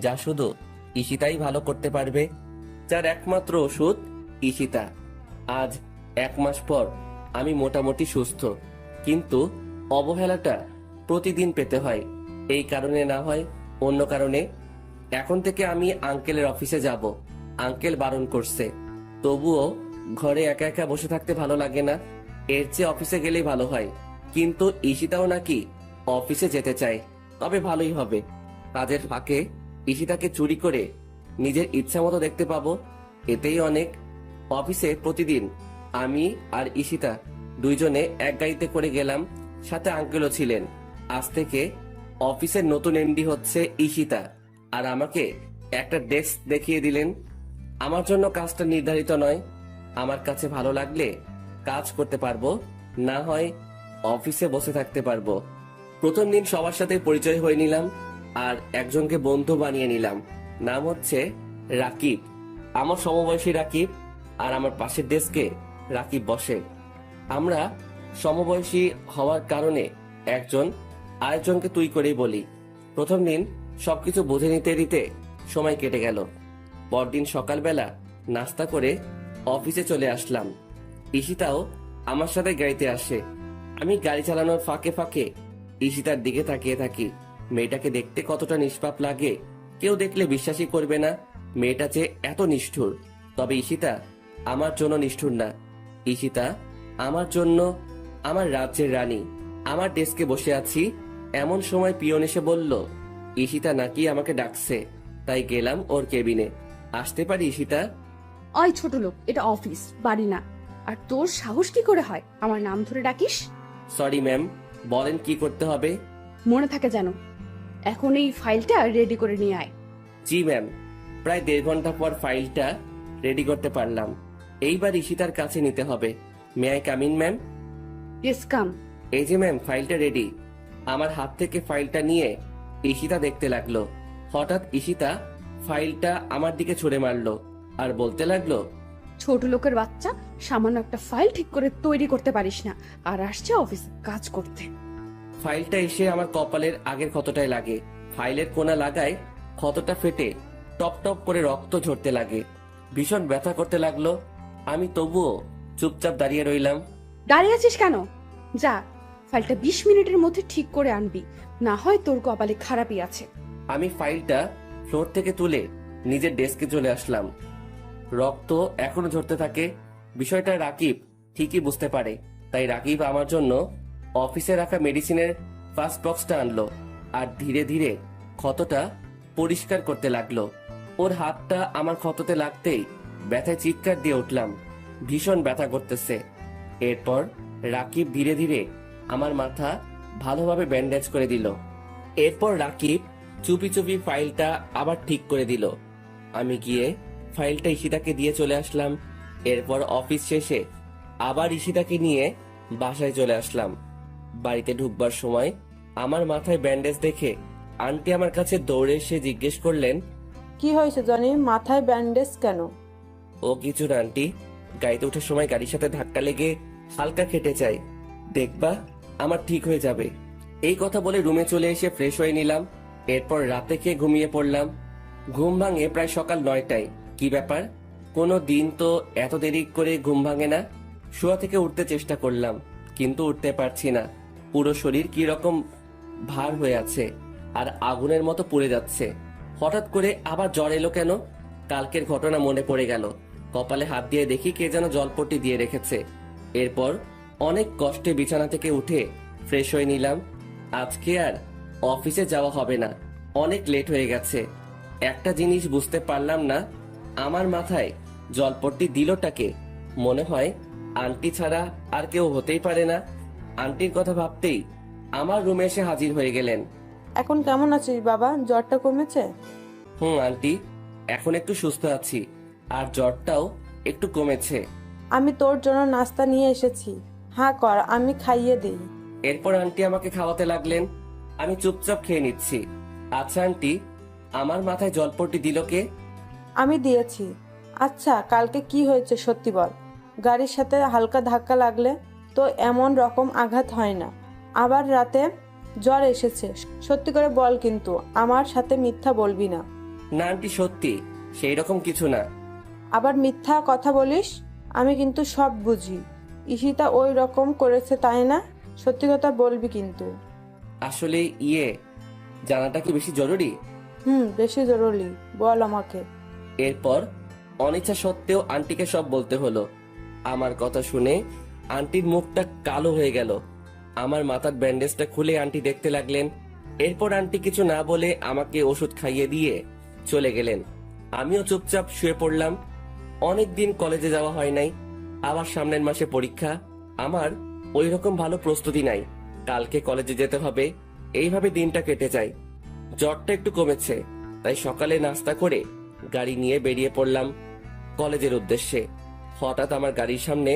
যা শুধু ঈশিতাই ভালো করতে পারবে, যার একমাত্র ওষুধ ঈশিতা। আজ 1 মাস পর আমি মোটামুটি সুস্থ, কিন্তু অবহেলাটা প্রতিদিন পেতে হয়। এই কারণে না হয় অন্য কারণে। এখন থেকে আমি আঙ্কেলের অফিসে যাব। আঙ্কেল বারণ করছে, তবুও ঘরে একা একা বসে থাকতে ভালো লাগে না। এর চেয়ে অফিসে গেলেই ভালো হয়। কিন্তু ঈশিতাও নাকি অফিসে যেতে চায়, তবে ভালোই হবে। কাজের ফাঁকে ঈশিতাকে চুরি করে নিজের ইচ্ছা মতো দেখতে পাবো, এতেই অনেক। অফিসে প্রতিদিন আমি আর ঈশিতা দুইজনে এক গাড়িতে করে গেলাম, সাথে আঙ্কেলও ছিলেন। আজ থেকে অফিসের নতুন এমডি হচ্ছে ঈশিতা, আর আমাকে একটা ডেস্ক দেখিয়ে দিলেন। আমার জন্য কাজটা নির্ধারিত নয়। আমার কাছে ভালো লাগলে কাজ করতে পারবো, না হয় অফিসে বসে থাকতে পারবো। প্রথম দিন সবার সাথে পরিচয় হয়ে নিলাম আর একজনকে বন্ধু বানিয়ে নিলাম। নাম হচ্ছে রাকিব। আমার সমবয়সী রাকিব, আর আমার পাশের ডেস্কে রাকিব বসে। আমরা সমবয়সী হওয়ার কারণে একজন আরেকজনকে তুই করেই বলি। প্রথম দিন সবকিছু বুঝে নিতে নিতে সময় কেটে গেল। পরদিন সকালবেলা নাস্তা করে অফিসে চলে আসলাম। ঈশিতাও আমার সাথে গাড়িতে আসে। আমি গাড়ি চালানোর ফাঁকে ফাঁকে ঈশিতার দিকে তাকিয়ে থাকি। মেয়েটাকে দেখতে কতটা নিষ্পাপ লাগে, কেউ দেখলে বিশ্বাসই করবে না মেয়েটা যে এত নিষ্ঠুর। তবে ঈশিতা আমার জন্য নিষ্ঠুর না। ঈশিতা আমার জন্য আমার রাজ্যের রানী। আমার ডেস্কে বসে আছি, এমন সময় পিয়ন এসে বলল ঈশিতা নাকি আমাকে ডাকছে। তাই গেলাম ওর কেবিনে। আসতে পারি ঈশিতা? ওই ছোট লোক, এটা অফিস, বাড়ি না। আর তোর সাহস কি করে হয় আমার নাম ধরে ডাকিস? সরি ম্যাম, বলেন কি করতে হবে? মনে থাকে যেন। এখন এই ফাইলটা রেডি করে নিয়ে আয়। জি ম্যাম। প্রায় 1.5 ঘন্টা পর ফাইলটা রেডি করতে পারলাম। এইবার ঈশিতার কাছে নিতে হবে। May I come in ma'am? Yes come. এই যে ম্যাম, ফাইলটা রেডি। আমার হাত থেকে ফাইলটা নিয়ে ঈশিতা দেখতে লাগলো। হঠাৎ ঈশিতা ফাইলটা আমার দিকে ছুঁড়ে মারলো আর বলতে লাগলো, ছোট লোকের বাচ্চা, সামান্য একটা ফাইল ঠিক করে তৈরি করতে পারিস না, আর আসছে অফিসে কাজ করতে। ফাইলটা এসে আমার কপালের আগের ক্ষতটায় লাগে। ফাইলের কোনা লাগায় ক্ষতটা ফেটে টপ টপ করে রক্ত ঝরতে লাগে। ভীষণ ব্যথা করতে লাগলো। আমি তবুও চুপচাপ দাঁড়িয়ে রইলাম। দাঁড়িয়ে আছিস কেন? যা, ফাইলটা 20 মিনিটের মধ্যে ঠিক করে আনবি, না হয় তোর কপালে খারাপই আছে। আমি ফাইলটা ফ্লোর থেকে তুলে নিজের ডেস্কে চলে আসলাম। রক্ত এখনো ঝরতে থাকে। বিষয়টা রাকিব ঠিকই বুঝতে পারে, তাই রাকিব আমার জন্য অফিসে রাখা মেডিসিনের ফার্স্ট বক্সটা আনলো আর ধীরে ধীরে ক্ষতটা পরিষ্কার করতে লাগলো। ওর হাতটা আমার ক্ষততে লাগতেই ব্যথায় চিৎকার দিয়ে উঠলাম। ভীষণ ব্যথা করতেছে। এরপর রাকিব ধীরে ধীরে আমার মাথা ভালোভাবে ব্যান্ডেজ করে দিল। এরপর রাকিব চুপি চুপি ফাইলটা আবার ঠিক করে দিল। আমি গিয়ে ফাইলটা ঈশিতাকে দিয়ে চলে আসলাম। এরপর অফিস শেষে আবার ঈশিতাকে নিয়ে বাসায় চলে আসলাম। বাড়িতে ঢুকবার সময় আমার মাথায় ব্যান্ডেজ দেখে আন্টি আমার কাছে দৌড়ে এসে জিজ্ঞেস করলেন, কি হয়েছে জনি, মাথায় ব্যান্ডেজ কেন? ও কিছু না আন্টি, গাড়িতে ওঠার সময় গাড়ির সাথে ধাক্কা লেগে হালকা কেটে যায়, দেখবা আমার ঠিক হয়ে যাবে। এই কথা বলে রুমে চলে এসে ফ্রেশ হয়ে নিলাম। এরপর রাতে খেয়ে ঘুমিয়ে পড়লাম। ঘুম ভাঙে প্রায় সকাল 9টায়। কি ব্যাপার, কোনো দিন তো এত দেরি করে ঘুম ভাঙে না। শোয়া থেকে উঠতে চেষ্টা করলাম, কিন্তু উঠতে পারছি না। পুরো শরীর কি রকম ভার হয়ে আছে আর আগুনের মতো পুড়ে যাচ্ছে। হঠাৎ করে আবার জ্বর এলো কেন? কালকের ঘটনা মনে পড়ে গেল। কপালে হাত দিয়ে দেখি কে যেন জলপট্টি দিয়ে রেখেছে। এরপর অনেক কষ্টে বিছানা থেকে উঠে ফ্রেশ হয়ে নিলাম। আজকে আর অফিসে যাওয়া হবে না, অনেক লেট হয়ে গেছে। একটা জিনিস বুঝতে পারলাম না, আমার মাথায় জলপট্টি দিলটাকে। মনে হয় আন্টি ছাড়া আর কেউ হতেই পারে না। আন্টির কথা ভাবতেই আমার রুমে এসে হাজির হয়ে গেলেন। এখন কেমন আছিস বাবা, জ্বরটা কমেছে? আন্টি, এখন একটু সুস্থ আছি আর জ্বরটাও একটু কমেছে। আমি তোর জন্য নাস্তা নিয়ে এসেছি, হ্যাঁ কর, আমি খাইয়ে দিই। এরপর আন্টি আমাকে খাওয়াতে লাগলেন। আমি চুপচাপ খেয়ে নিচ্ছি। আচ্ছা আন্টি, আমার মাথায় জলপট্টি দিল কে? আমি দিয়েছি। আচ্ছা, কালকে কি হয়েছে সত্যি বল। গাড়ির সাথে হালকা ধাক্কা লাগলে তো এমন রকম আঘাত হয় না, আবার রাতে জ্বর এসেছে, সত্যি করে বল, কিন্তু আমার সাথে মিথ্যা বলবি না। না আন্টি, সত্যি সেই রকম কিছু না। আবার মিথ্যা কথা বলিস, আমি কিন্তু সব বুঝি। ঈশিতা ওই রকম করেছে তাই না? সত্যি কথা বলবি কিন্তু। আসলে জানাটা কি বেশি জরুরি? বেশি জরুরি, বল আমাকে। এরপর অনিচ্ছা সত্ত্বেও আন্টিকে সব বলতে হলো। আমার কথা শুনে আন্টির মুখটা কালো হয়ে গেল। আমার মাথার ব্যান্ডেজটা খুলে আন্টি দেখতে লাগলেন। এরপর আন্টি কিছু না বলে আমাকে ওষুধ খাইয়ে দিয়ে চলে গেলেন। আমিও চুপচাপ শুয়ে পড়লাম। অনেক দিন কলেজে যাওয়া হয় নাই, আবার সামনের মাসে পরীক্ষা। আমার ওই রকম ভালো প্রস্তুতি নাই। কালকে কলেজে যেতে হবে, এইভাবে দিনটা কেটে যায়। জ্বরটা একটু কমেছে, তাই সকালে নাস্তা করে গাড়ি নিয়ে বেরিয়ে পড়লাম কলেজের উদ্দেশ্যে। হঠাৎ আমার গাড়ির সামনে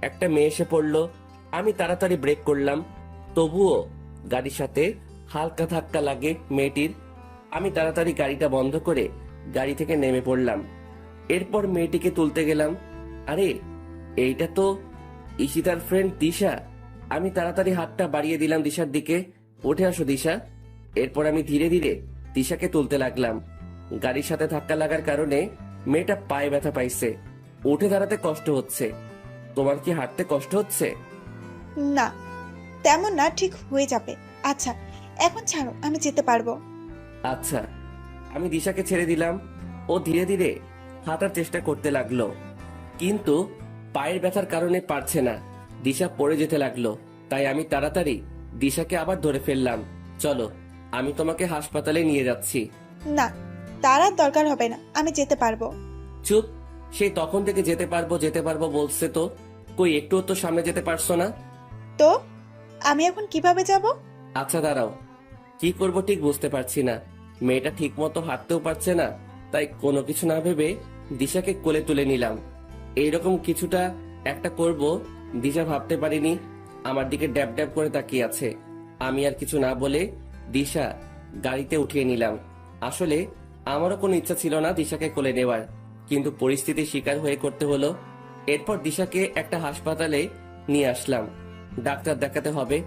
একটা মেয়ে এসে পড়লো। আমি তাড়াতাড়ি ব্রেক করলাম, তবুও গাড়ির সাথে হালকা ধাক্কা লাগে মেয়েটির। আমি তাড়াতাড়ি গাড়িটা বন্ধ করে গাড়ি থেকে নেমে পড়লাম। এরপর মেয়েটিকে তুলতে গেলাম। আরে, এইটা তো ঈশিতার ফ্রেন্ড দিশা। আমি তাড়াতাড়ি হাতটা বাড়িয়ে দিলাম দিশার দিকে, উঠে আসো দিশা। এরপর আমি ধীরে ধীরে দিশাকে তুলতে লাগলাম। গাড়ির সাথে ধাক্কা লাগার কারণে মেয়েটা পায়ে ব্যথা পাইছে, উঠে দাঁড়াতে কষ্ট হচ্ছে। তোমার কি হাঁটতে কষ্ট হচ্ছে? না, তেমন না, ঠিক হয়ে যাবে। আচ্ছা, এখন ছাড়ো, আমি যেতে পারবো। আচ্ছা। আমি দিশাকে ছেড়ে দিলাম। ও ধীরে ধীরে হাঁটার চেষ্টা করতে লাগলো, কিন্তু পায়ের ব্যথার কারণে পারছে না। দিশা পড়ে যেতে লাগলো, তাই আমি তাড়াতাড়ি দিশাকে আবার ধরে ফেললাম। চলো, আমি তোমাকে হাসপাতালে নিয়ে যাচ্ছি। না, তার আর দরকার হবে না, আমি যেতে পারবো। চুপ, সেই তখন থেকে যেতে পারবো বলছে তো, কই একটু তো সামনে যেতে পারছো না? তো আমি এখন কিভাবে যাব? আচ্ছা দাঁড়াও, কি করব ঠিক বুঝতে পারছি না। মেয়েটা ঠিক মতো হাঁটতেও পারছে না, তাই কোনো কিছু না ভেবে দিশাকে কোলে তুলে নিলাম। এইরকম কিছুটা একটা করব দিশা ভাবতে পারিনি। আমার দিকে ড্যাব ড্যাব করে তাকিয়ে আছে। আমি আর কিছু না বলে দিশা গাড়িতে উঠিয়ে নিলাম। আসলে আমারও কোনো ইচ্ছা ছিল না দিশাকে কোলে নেওয়ার, কিন্তু পরিস্থিতির শিকার হয়ে করতে হলো। এরপর দিশাকে একটা হাসপাতালে নিয়ে আসলাম। ডাক্তার দেখাতে হবে,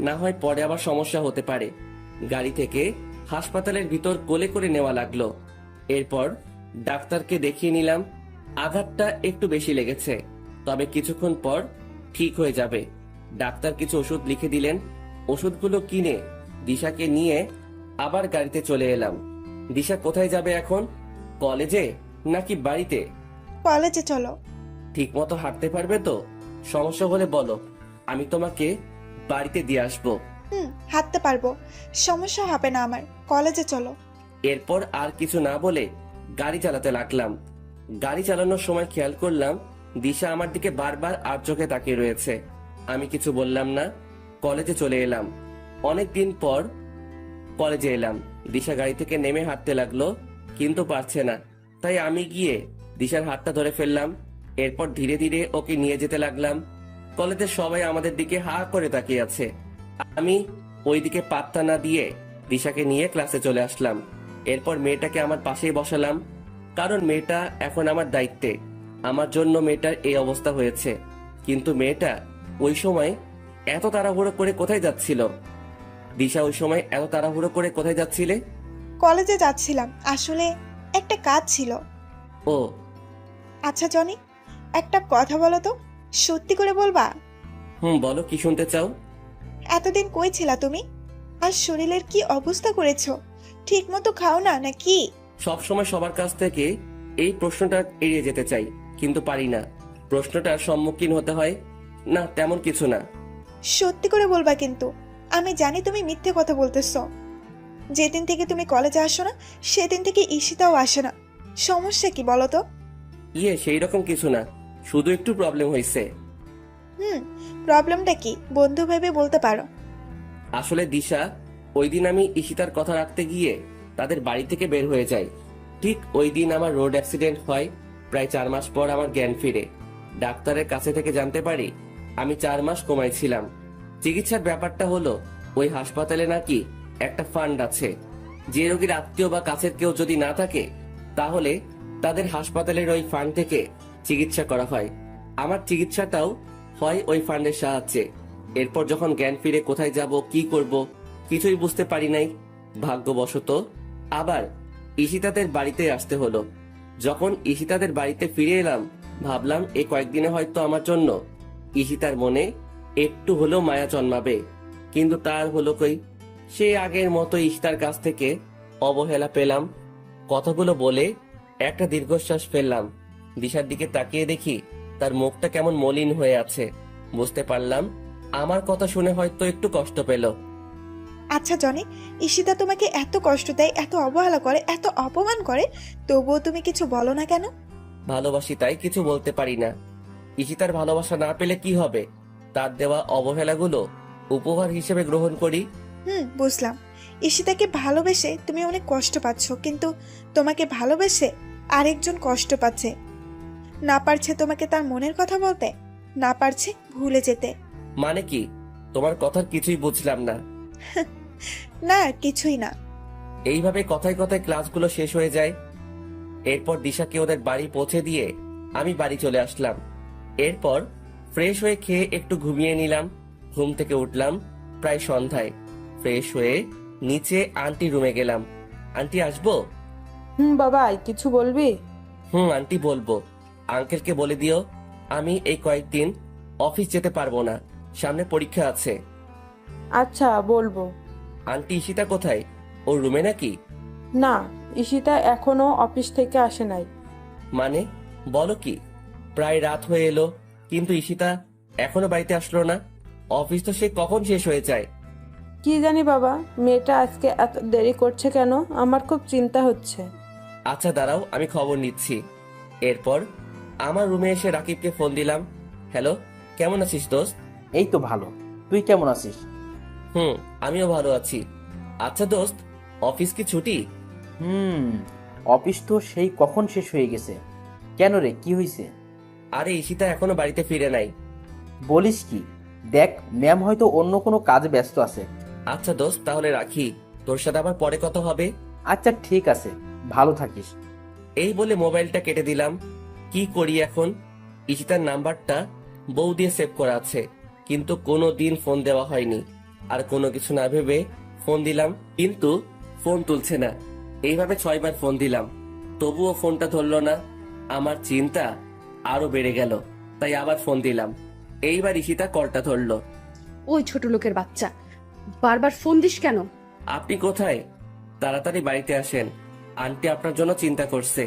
না হয় পরে আবার সমস্যা হতে পারে। গাড়ি থেকে হাসপাতালের ভিতর কোলে করে নেওয়া লাগলো। এরপর ডাক্তারকে দেখিয়ে নিলাম। আঘাতটা একটু বেশি লেগেছে, তবে কিছুক্ষণ পর ঠিক হয়ে যাবে। ডাক্তার কিছু ওষুধ লিখে দিলেন। ওষুধগুলো কিনে দিশাকে নিয়ে আবার গাড়িতে চলে এলাম। দিশা কোথায় যাবে এখন? কলেজে নাকি বাড়িতে? কলেজে চলো। ঠিক মতো হাঁটতে পারবে তো? সমস্যা হলে বলো, আমি তোমাকে বাড়িতে দিয়ে আসবো। হাঁটতে পারবো, সমস্যা হবে না আমার। কলেজে চলো। এরপর আর কিছু না বলে গাড়ি চালাতে লাগলাম। গাড়ি চালানোর সময় খেয়াল করলাম দিশা আমার দিকে বারবার আর চোখে তাকিয়ে রয়েছে। আমি কিছু বললাম না। কলেজে চলে এলাম। অনেক দিন পর কলেজে এলাম। দিশা গাড়ি থেকে নেমে হাঁটতে লাগলো, কিন্তু পারছে না। তাই আমি গিয়ে দিশার হাতটা ধরে ফেললাম। এরপর ধীরে ধীরে ওকে নিয়ে যেতে লাগলাম। কলেজের সবাই আমাদের দিকে হা করে তাকিয়ে আছে। আমি ওইদিকে পাত্তা না দিয়ে দিশাকে নিয়ে ক্লাসে চলে আসলাম। এরপর মেয়েটাকে আমার পাশেই বসালাম, কারণ মেয়েটা এখন আমার দায়িত্বে। আমার জন্য মেয়েটার এই অবস্থা হয়েছে। কিন্তু মেয়েটা ওই সময় এত তাড়াহুড়ো করে কোথায় যাচ্ছিল? দিশা, ওই সময় এত তাড়াহুড়ো করে কোথায় যাচ্ছিলে? কলেজে যাচ্ছিলাম, আসলে একটা কাজ ছিল। ও আচ্ছা জনি, একটা কথা বলো তো, সত্যি করে বলবা? বলো, কি শুনতে চাও? এতদিন কই ছিলা তুমি? আর শরীরের কি অবস্থা করেছো? ঠিক মতো খাও না নাকি? সব সময় সবার কাছ থেকে এই প্রশ্নটা এড়িয়ে যেতে চাই, কিন্তু পারি না। প্রশ্নটার সম্মুখীন হতে হয়। না, তেমন কিছু না। সত্যি করে বলবা কিন্তু। আমি জানি তুমি মিথ্যে কথা বলতেছো। যেদিন থেকে তুমি কলেজে আসো না, সেদিন থেকে ঈশিতাও আসে না। সমস্যা কি বলো তো? সেই রকম কিছু না, শুধু একটু প্রবলেম হয়েছে। প্রবলেমটা কি বন্ধু ভেবে বলতে পারো। আসলে দিশা, ওই দিন আমি ঈশিতার কথা রাখতে গিয়ে তাদের বাড়ি থেকে বের হয়ে যাই। ঠিক ওই দিন আমার রোড অ্যাক্সিডেন্ট হয়। প্রায় 4 মাস পর আমার জ্ঞান ফিরে। ডাক্তারের কাছে থেকে জানতে পারি আমি 4 মাস কোমায় ছিলাম। চিকিৎসার ব্যাপারটা হলো, ওই হাসপাতালে নাকি একটা ফান্ড আছে। যে রোগীর আত্মীয় বা কাছের কেউ যদি না থাকে, তাহলে তাদের হাসপাতালের ওই ফান্ড থেকে চিকিৎসা করা হয়। আমার চিকিৎসাটাও হয় ওই ফান্ডের সাহায্যে। এরপর যখন জ্ঞান ফিরে কোথায় যাব, কি করব, কিছুই বুঝতে পারি নাই। ভাগ্যবশত আবার ঈশিতাদের বাড়িতে আসতে হলো। যখন ঈশিতাদের বাড়িতে ফিরে এলাম, ভাবলাম এই কয়েকদিনে হয়তো আমার জন্য ঈশিতার মনে একটু হলেও মায়া জন্মাবে। কিন্তু তার হলো কই? সে আগের মতো ঈশিতার কাছ থেকে অবহেলা পেলাম। কথাগুলো বলে একটা দীর্ঘশ্বাস ফেললাম। দিশার দিকে তাকিয়ে দেখি তার মুখটা কেমন মলিন হয়ে আছে। বুঝতে পারলাম আমার কথা শুনে হয়তো একটু কষ্ট পেল। আচ্ছা জনি, ঈশিতা তোমাকে এত কষ্ট দেয়, এত অবহেলা করে, এত অপমান করে, তবুও তুমি কিছু বলো না কেন? ভালোবাসি তাই কিছু বলতে পারি না। ঈশিতার ভালোবাসা না পেলে কি হবে? তার দেওয়া অবহেলাগুলো উপহার হিসেবে গ্রহণ করি। বুঝলাম। ঈশিতাকে ভালোবেসে তুমি অনেক কষ্ট পাচ্ছ, কিন্তু তোমাকে ভালোবেসে আরেকজন কষ্ট পাচ্ছে। না পারছে তোমাকে তার মনের কথা বলতে, না পারছে ভুলে যেতে। মানে কি? তোমার কথার কিছুই বুঝলাম না। না, কিছুই না। এইভাবে কথায় কথায় ক্লাসগুলো শেষ হয়ে যায়। এরপর দিশাকে ওদের বাড়ি পৌঁছে দিয়ে আমি বাড়ি চলে আসলাম। এরপর ফ্রেশ হয়ে খেয়ে একটু ঘুমিয়ে নিলাম। ঘুম থেকে উঠলাম প্রায় সন্ধ্যায়। ফ্রেশ হয়ে নিচে আন্টি রুমে গেলাম। আন্টি, আসবো? বাবা, কিছু বলবি? আন্টি, বলবো। আঙ্কেলকে বলে দিও আমি এই কয়েকদিন অফিস যেতে পারবো না, সামনে পরীক্ষা আছে। আচ্ছা, বলবো। আন্টি, ঈশিতা কোথায়? ওর রুমে নাকি? না, ঈশিতা এখনো অফিস থেকে আসে নাই। মানে, বলো কি? প্রায় রাত হয়ে এলো, কিন্তু ঈশিতা এখনো বাড়িতে আসলো না। অফিস তো সে কখন শেষ হয়ে যায়। কি জানি বাবা, মেয়েটা আজকে এত দেরি করছে কেন? আমার খুব চিন্তা হচ্ছে। আচ্ছা দাঁড়াও, আমি খবর নিচ্ছি। এরপর আমার রুমে এসে রাকিবকে ফোন দিলাম। হ্যালো, কেমন আছিস দোস্ত? এই তো ভালো। তুই কেমন আছিস? আমিও ভালো আছি। আচ্ছা দোস্ত, অফিস কি ছুটি? হুম, অফিস তো সেই কখন শেষ হয়ে গেছে। কেন রে, কি হয়েছে? আরে ঈশিতা এখনো বাড়িতে ফিরে নাই। বলিস কি? দেখ, ম্যাম হয়তো অন্য কোনো কাজে ব্যস্ত আছে। আচ্ছা দোস্ত, তাহলে রাখি, তোর সাথে আবার পরে কথা হবে। আচ্ছা ঠিক আছে, ভালো থাকিস। এই বলে মোবাইলটা কেটে দিলাম। কি করি এখন? ঈশিতার নাম্বারটা বউ দিয়ে সেভ করা আছে, কিন্তু কোনো দিন ফোন দেওয়া হয়নি। আর কোনো কিছু না ভেবে ফোন দিলাম, কিন্তু ফোন তুলছে না। এইভাবে 6 বার ফোন দিলাম, তবুও ফোনটা ধরলো না। আমার চিন্তা আরো বেড়ে গেল, তাই আবার ফোন দিলাম। এইবার ঈশিতা কলটা ধরলো। ওই ছোট লোকের বাচ্চা, বারবার ফোন দিস কেন? আপনি কোথায়? তাড়াতাড়ি বাড়িতে আসেন, আন্টি আপনার জন্য চিন্তা করছে।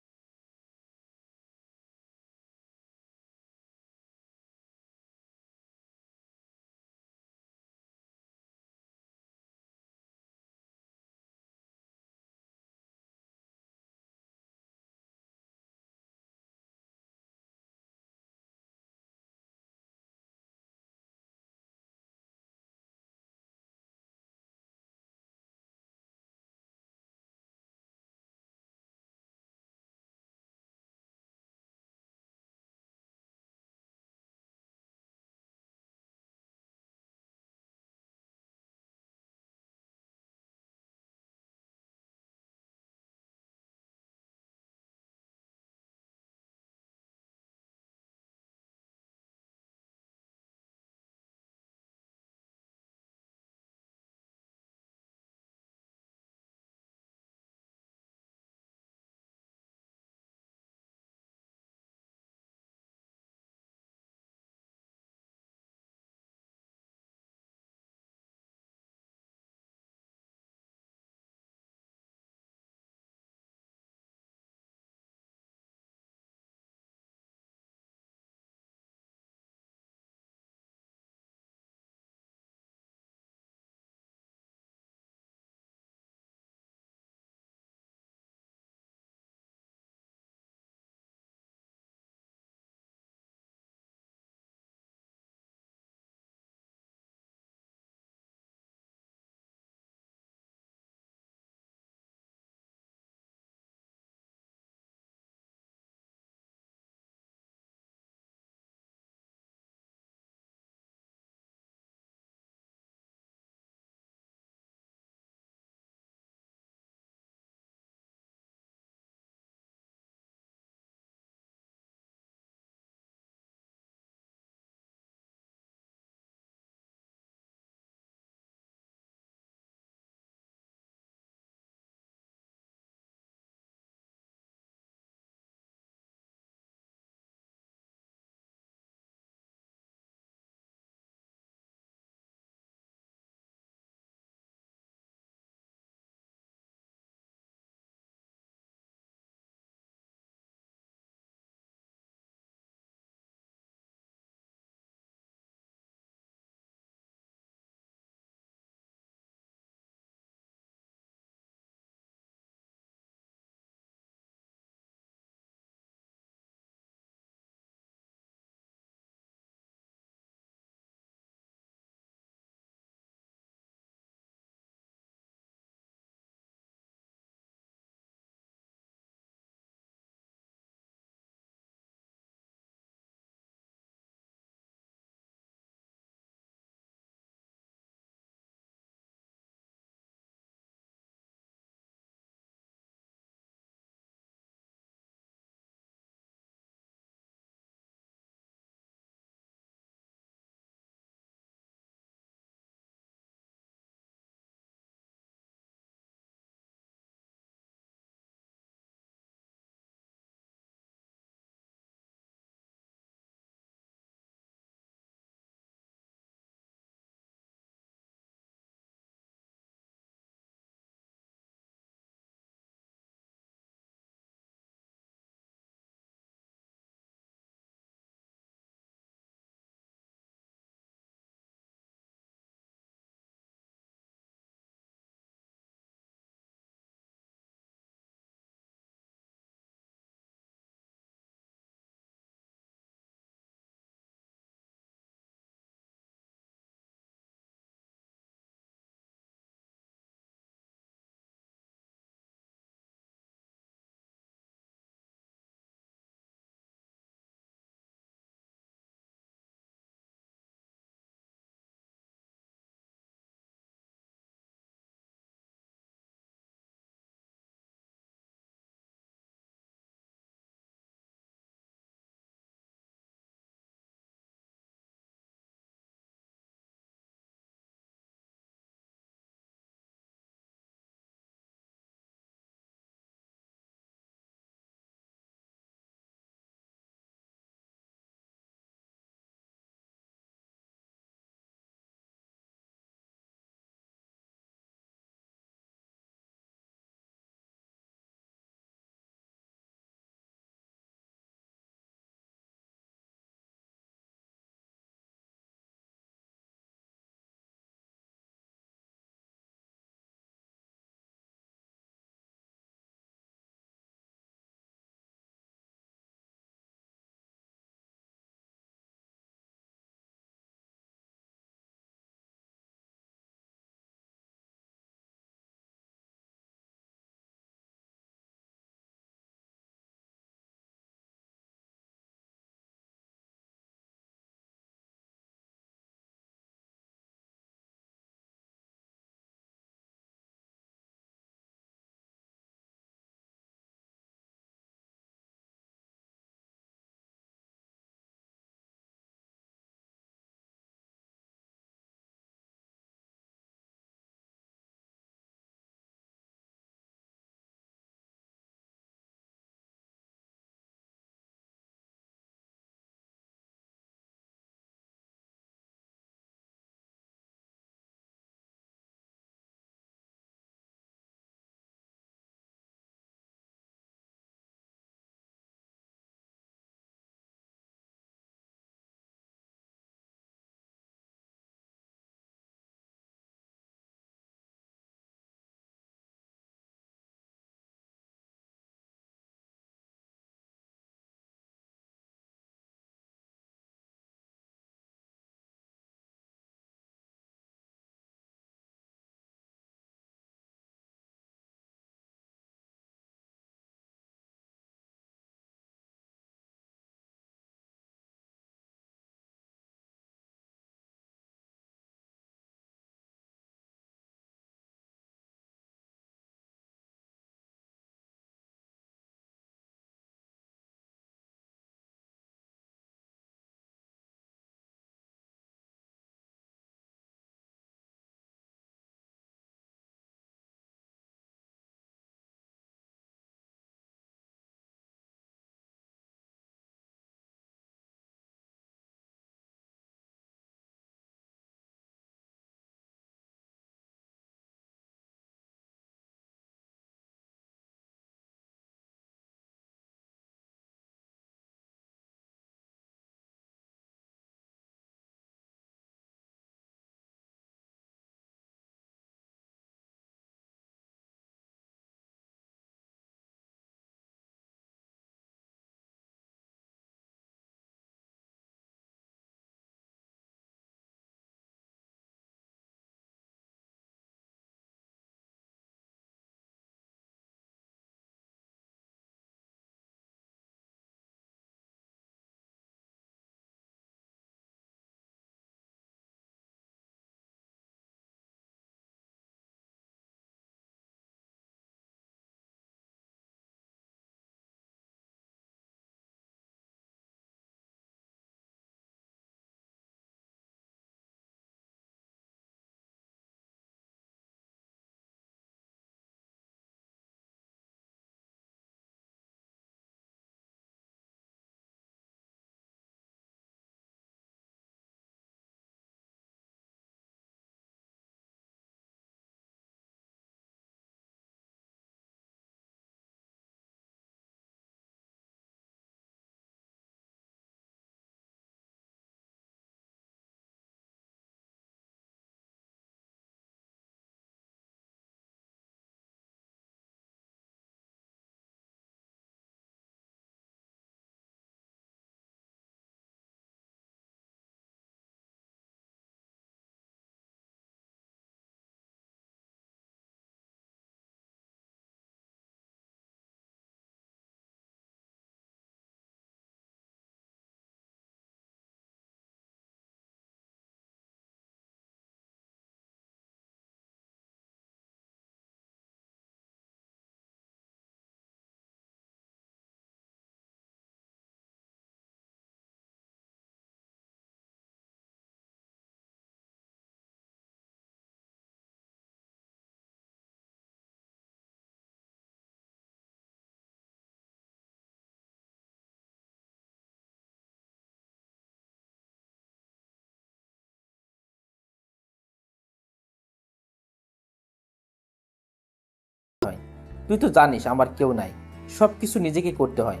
তুই তো জানিস আমার কেউ নাই, সব কিছু নিজেকে করতে হয়।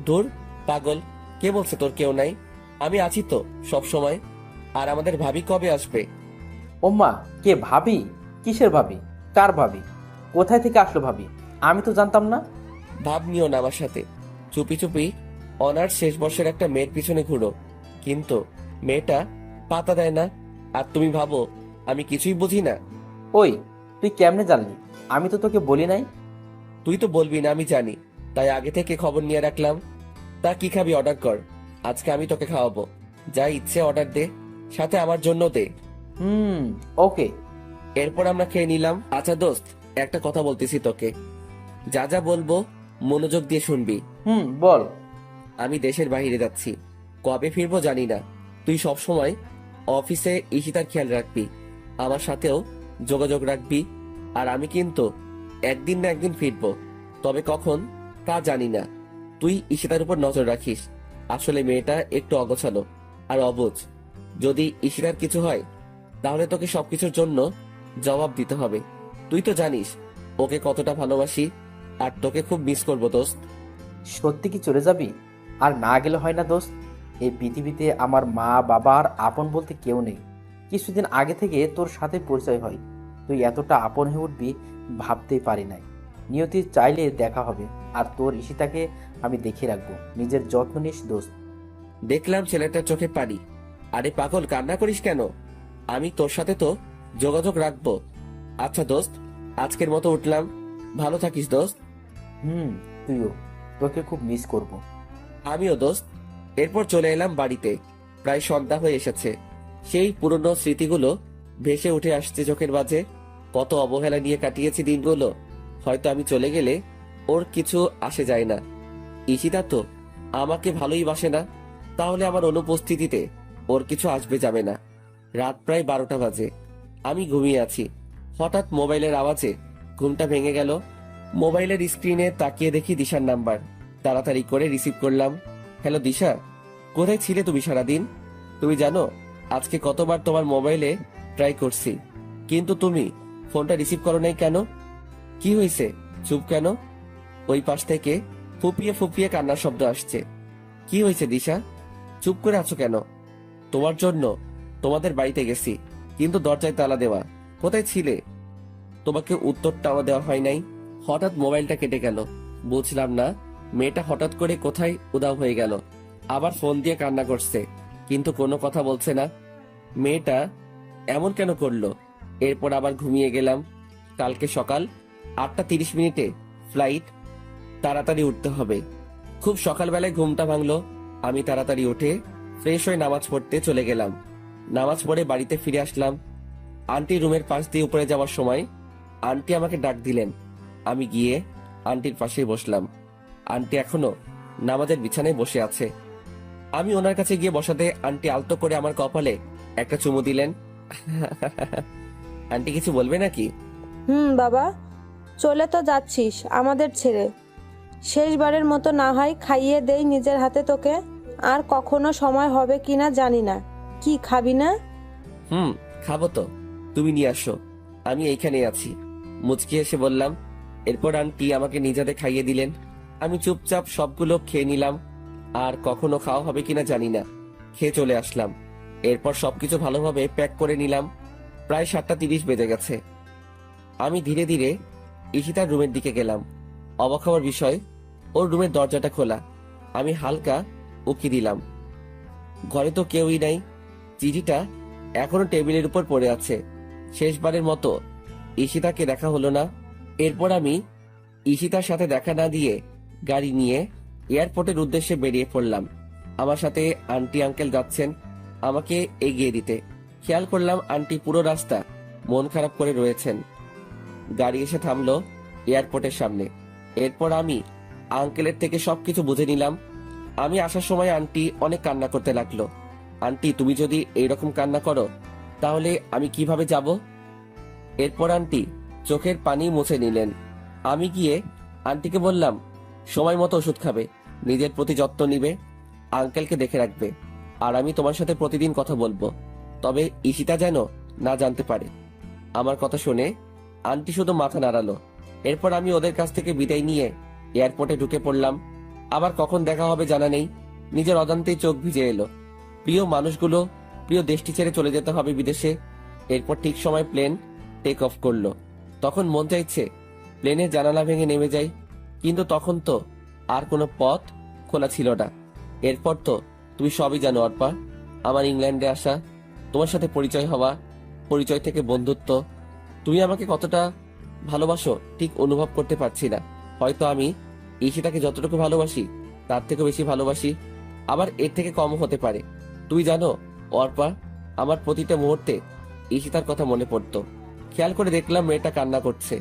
দূর পাগল, কে বলছে তোর কেউ নাই? আমি আছি তো সব সময়। আর আমাদের ভাবি কবে আসবে? ওম্মা, কে ভাবি? কিসের ভাবি? কার ভাবি? কোথায় থেকে আসলো ভাবি? আমি তো জানতাম না। ভাব নিও না আমার সাথে। চুপি চুপি অনার্স শেষ বর্ষের একটা মেয়ের পিছনে ঘুরো, কিন্তু মেয়েটা পাতা দেয় না। আর তুমি ভাবো আমি কিছুই বুঝি না? ওই, তুই কেমনে জানলি? আমি তো তোকে বলি নাই। তুই তো বলবি না আমি জানি, তাই আগে থেকে খবর নিয়ে রাখলাম। তা কি খাবি অর্ডার কর, আজকে আমি তোকে খাওয়াবো। যা ইচ্ছে অর্ডার দে, সাথে আমার জন্য দে। ওকে। এরপর আমরা খেয়ে নিলাম। আচ্ছা দোস্ত, একটা কথা বলতেছি তোকে, যা যা বলবো মনোযোগ দিয়ে শুনবি। বল। আমি দেশের বাইরে যাচ্ছি, কবে ফিরবো জানি না। তুই সব সময় অফিসে ঈশিতার খেয়াল রাখবি, আমার সাথেও যোগাযোগ রাখবি। আর আমি কিন্তু একদিন না একদিন ফিরবো, তবে কখন তা জানি না। তুই ঈশিতার উপর নজর রাখিস। আসলে মেয়েটা একটু অগোছালো আর অবুঝ। যদি ঈশিতার কিছু হয় তাহলে তোকে সবকিছুর জন্য জবাব দিতে হবে। তুই তো জানিস ওকে কতটা ভালোবাসি, আর তোকে খুব মিস করবো দোস্ত। সত্যি কি চলে যাবি? আর না গেলে হয় না দোস্ত। এই পৃথিবীতে আমার মা বাবা আর আপন বলতে কেউ নেই। কিছুদিন আগে থেকে তোর সাথে পরিচয় হয়, তুই এতটা আপন হয়ে উঠবি ভাবতেই পারি নাই। নিয়তি চাইলে দেখা হবে, আর তোর ঈশিতাকে আমি দেখে রাখবো। নিজের যত্ন নিস দোস্ত। দেখলাম ছেলেটার চোখে পানি। আরে পাগল, কান্না করিস কেন? আমি তোর সাথে তো যোগাযোগ রাখবো। আচ্ছা দোস্ত, আজকের মতো উঠলাম। ভালো থাকিস দোস্ত। তুইও, তোকে খুব মিস করব। আমিও দোস্ত। এরপর চলে এলাম বাড়িতে। প্রায় সন্ধ্যা হয়ে এসেছে। সেই পুরনো স্মৃতিগুলো ভেসে উঠে আসছে চোখের মাঝে। কত অবহেলা নিয়ে কাটিয়েছি দিনগুলো। হয়তো আমি চলে গেলে ওর কিছু আসে যায় না। ঈশিতা তো আমাকে ভালোই বাসে না, তাহলে আমার অনুপস্থিতিতে ওর কিছু আসবে যাবে না। রাত প্রায় 12টা বাজে। আমি ঘুমিয়ে আছি। হঠাৎ মোবাইলের আওয়াজে ঘুমটা ভেঙে গেল। মোবাইলের স্ক্রিনে তাকিয়ে দেখি দিশার নাম্বার। তাড়াতাড়ি করে রিসিভ করলাম। হ্যালো দিশা, কোথায় ছিলে তুমি সারাদিন? তুমি জানো আজকে কতবার তোমার মোবাইলে ট্রাই করছি, কিন্তু তুমি ফোনটা রিসিভ করো নাই কেন? কি হয়েছে, চুপ কেন? ওই পাশ থেকে ফুপিয়ে ফুপিয়ে কান্নার শব্দ আসছে। কি হয়েছে দিশা, চুপ করে আছো কেন? তোমার জন্য তোমাদের বাড়িতে গেছি, কিন্তু দরজায় তালা দেওয়া। কোথায় ছিলে? তোমাকে উত্তরটাও দেওয়া হয় নাই। হঠাৎ মোবাইলটা কেটে গেল। বুঝলাম না মেয়েটা হঠাৎ করে কোথায় উধাও হয়ে গেল। আবার ফোন দিয়ে কান্না করছে, কিন্তু কোনো কথা বলছে না। মেয়েটা এমন কেন করলো? এরপর আবার ঘুমিয়ে গেলাম। কালকে সকাল 8টা 30 মিনিটে ফ্লাইট, তাড়াতাড়ি উঠতে হবে। খুব সকালবেলায় ঘুমটা ভাঙলো। আমি তাড়াতাড়ি উঠে ফ্রেশ হয়ে নামাজ পড়তে চলে গেলাম। নামাজ পড়ে বাড়িতে ফিরে আসলাম। আন্টি রুমের পাশ দিয়ে উপরে যাওয়ার সময় আন্টি আমাকে ডাক দিলেন। আমি গিয়ে আন্টির পাশেই বসলাম। আন্টি এখনো নামাজের বিছানায় বসে আছে। আমি ওনার কাছে গিয়ে বসাতে আন্টি আলতো করে আমার কপালে একটা চুমু দিলেন। আন্টি কিছু বলবে নাকি? বাবা, চলে তো যাচ্ছিস আমাদের ছেড়ে। শেষবারের মতো না হয় খাইয়ে দেই নিজের হাতে তোকে। আর কখনো সময় হবে কিনা জানি না। কি খাবি না? খাবো তো, তুমি নিয়ে আসো, আমি এইখানে আছি, মুচকি এসে বললাম। এরপর আন্টি আমাকে নিজাতে খাইয়ে দিলেন। আমি চুপচাপ সবগুলো খেয়ে নিলাম। আর কখনো খাওয়া হবে কিনা জানি না, খেয়ে চলে আসলাম। এরপর সবকিছু ভালোভাবে প্যাক করে নিলাম। প্রায় 7টা 30 বেজে গেছে। আমি ধীরে ধীরে ঈশিতার রুমের দিকে গেলাম। অবাক হওয়ার বিষয়, ওর রুমের দরজাটা খোলা। আমি হালকা উকি দিলাম। ঘরে তো কেউই নাই। চিঠিটা এখনো টেবিলের উপর পড়ে আছে। শেষবারের মতো ঈশিতাকে দেখা হলো না। এরপর আমি ঈশিতার সাথে দেখা না দিয়ে গাড়ি নিয়ে এয়ারপোর্টের উদ্দেশ্যে বেরিয়ে পড়লাম। আমার সাথে আন্টি আঙ্কেল যাচ্ছেন আমাকে এগিয়ে দিতে। খেয়াল করলাম আন্টি পুরো রাস্তা মন খারাপ করে রয়েছেন। গাড়ি এসে থামলো এয়ারপোর্টের সামনে। এরপর আমি আঙ্কেলের থেকে সবকিছু বুঝে নিলাম। আমি আসার সময় আন্টি অনেক কান্না করতে লাগলো। আন্টি, তুমি যদি এইরকম কান্না করো তাহলে আমি কিভাবে যাব? এরপর আন্টি চোখের পানি মুছে নিলেন। আমি গিয়ে আন্টিকে বললাম, সময় মতো ওষুধ খাবে, নিজের প্রতি যত্ন নিবে, আঙ্কেলকে দেখে রাখবে। আর আমি তোমার সাথে প্রতিদিন কথা বলবো, তবে ঈশিতা যেন না জানতে পারে। আমার কথা শুনে আন্টি শুধু মাথা নাড়ালো। এরপর আমি ওদের কাছ থেকে বিদায় নিয়ে এয়ারপোর্টে ঢুকে পড়লাম। আবার কখন দেখা হবে জানা নেই, নিজের অজান্তেই চোখ ভিজে এলো। প্রিয় মানুষগুলো, প্রিয় দেশটি ছেড়ে চলে যেতে হবে বিদেশে। এরপর ঠিক সময় প্লেন টেক অফ করলো। তখন মন চাইছে প্লেনের জানালা ভেঙে নেমে যাই, কিন্তু তখন তো আর কোনো পথ খোলা ছিল না। এরপর তো তুমি সবই জানো অর্পা, আমার ইংল্যান্ডে আসা, তোমার সাথে পরিচয় হওয়া, পরিচয় থেকে বন্ধুত্ব। তুমি আমাকে কতটা ভালোবাসো ঠিক অনুভব করতে পারছি না। হয়তো আমি ঈশিতাকে যতটুকু ভালোবাসি তার থেকে বেশি ভালোবাসি, আবার এর থেকে কম হতে পারে। তুই জানো অর্পা, আমার প্রতিটা মুহূর্তে ঈশিতার কথা মনে পড়তো। খেয়াল করে দেখলাম মেয়েটা কান্না করছে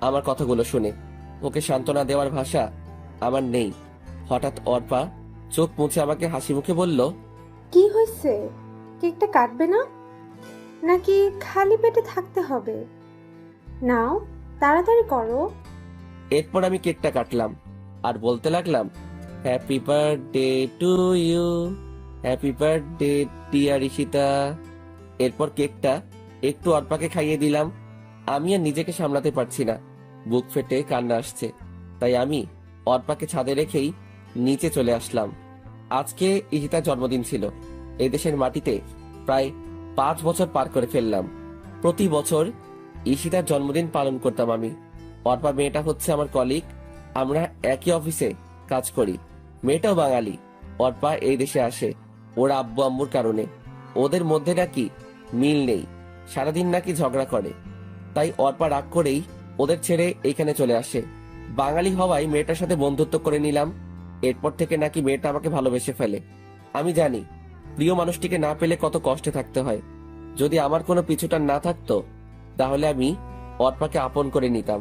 আমার কথাগুলো শুনে। ওকে সান্ত্বনা দেওয়ার ভাষা আমার নেই। হঠাৎ অর্পা চোখ মুছে আমাকে হাসি মুখে বলল, কি হয়েছে? কেকটা কাটবে না, নাকি খালি পেটে থাকতে হবে? নাও, তাড়াতাড়ি করো। এরপর আমি কেকটা কাটলাম আর বলতে লাগলাম, happy birthday to you, happy birthday dear Ishita. এরপর কেকটা একটু অর্পাকে খাইয়ে দিলাম। আমি আর নিজেকে সামলাতে পারছি না, বুক ফেটে কান্না আসছে। তাই আমি অর্পাকে ছাদে রেখেই নিচে চলে আসলাম। আজকে ঈশিতার জন্মদিন ছিল। এই দেশের মাটিতে প্রায় 5 বছর পার করে ফেললাম। প্রতি বছর ঈশিতার জন্মদিন পালন করতাম আমি। অর্পা মেয়েটা হচ্ছে আমার কলিগ, আমরা একই অফিসে কাজ করি। মেয়েটাও বাঙালি। অর্পা এই দেশে আসে ওর আব্বু আম্মুর কারণে। ওদের মধ্যে নাকি মিল নেই, সারাদিন নাকি ঝগড়া করে। তাই অর্পা রাগ করেই ওদের ছেড়ে এইখানে চলে আসে। বাঙালি হওয়ায় মেয়েটার সাথে বন্ধুত্ব করে নিলাম। এরপর থেকে নাকি মেয়েটা আমাকে ভালোবেসে ফেলে। আমি জানি প্রিয় মানুষটিকে না পেলে কত কষ্টে থাকতে হয়। যদি আমার কোনো পিছুটান না থাকতো তাহলে আমি অর্পাকে আপন করে নিতাম।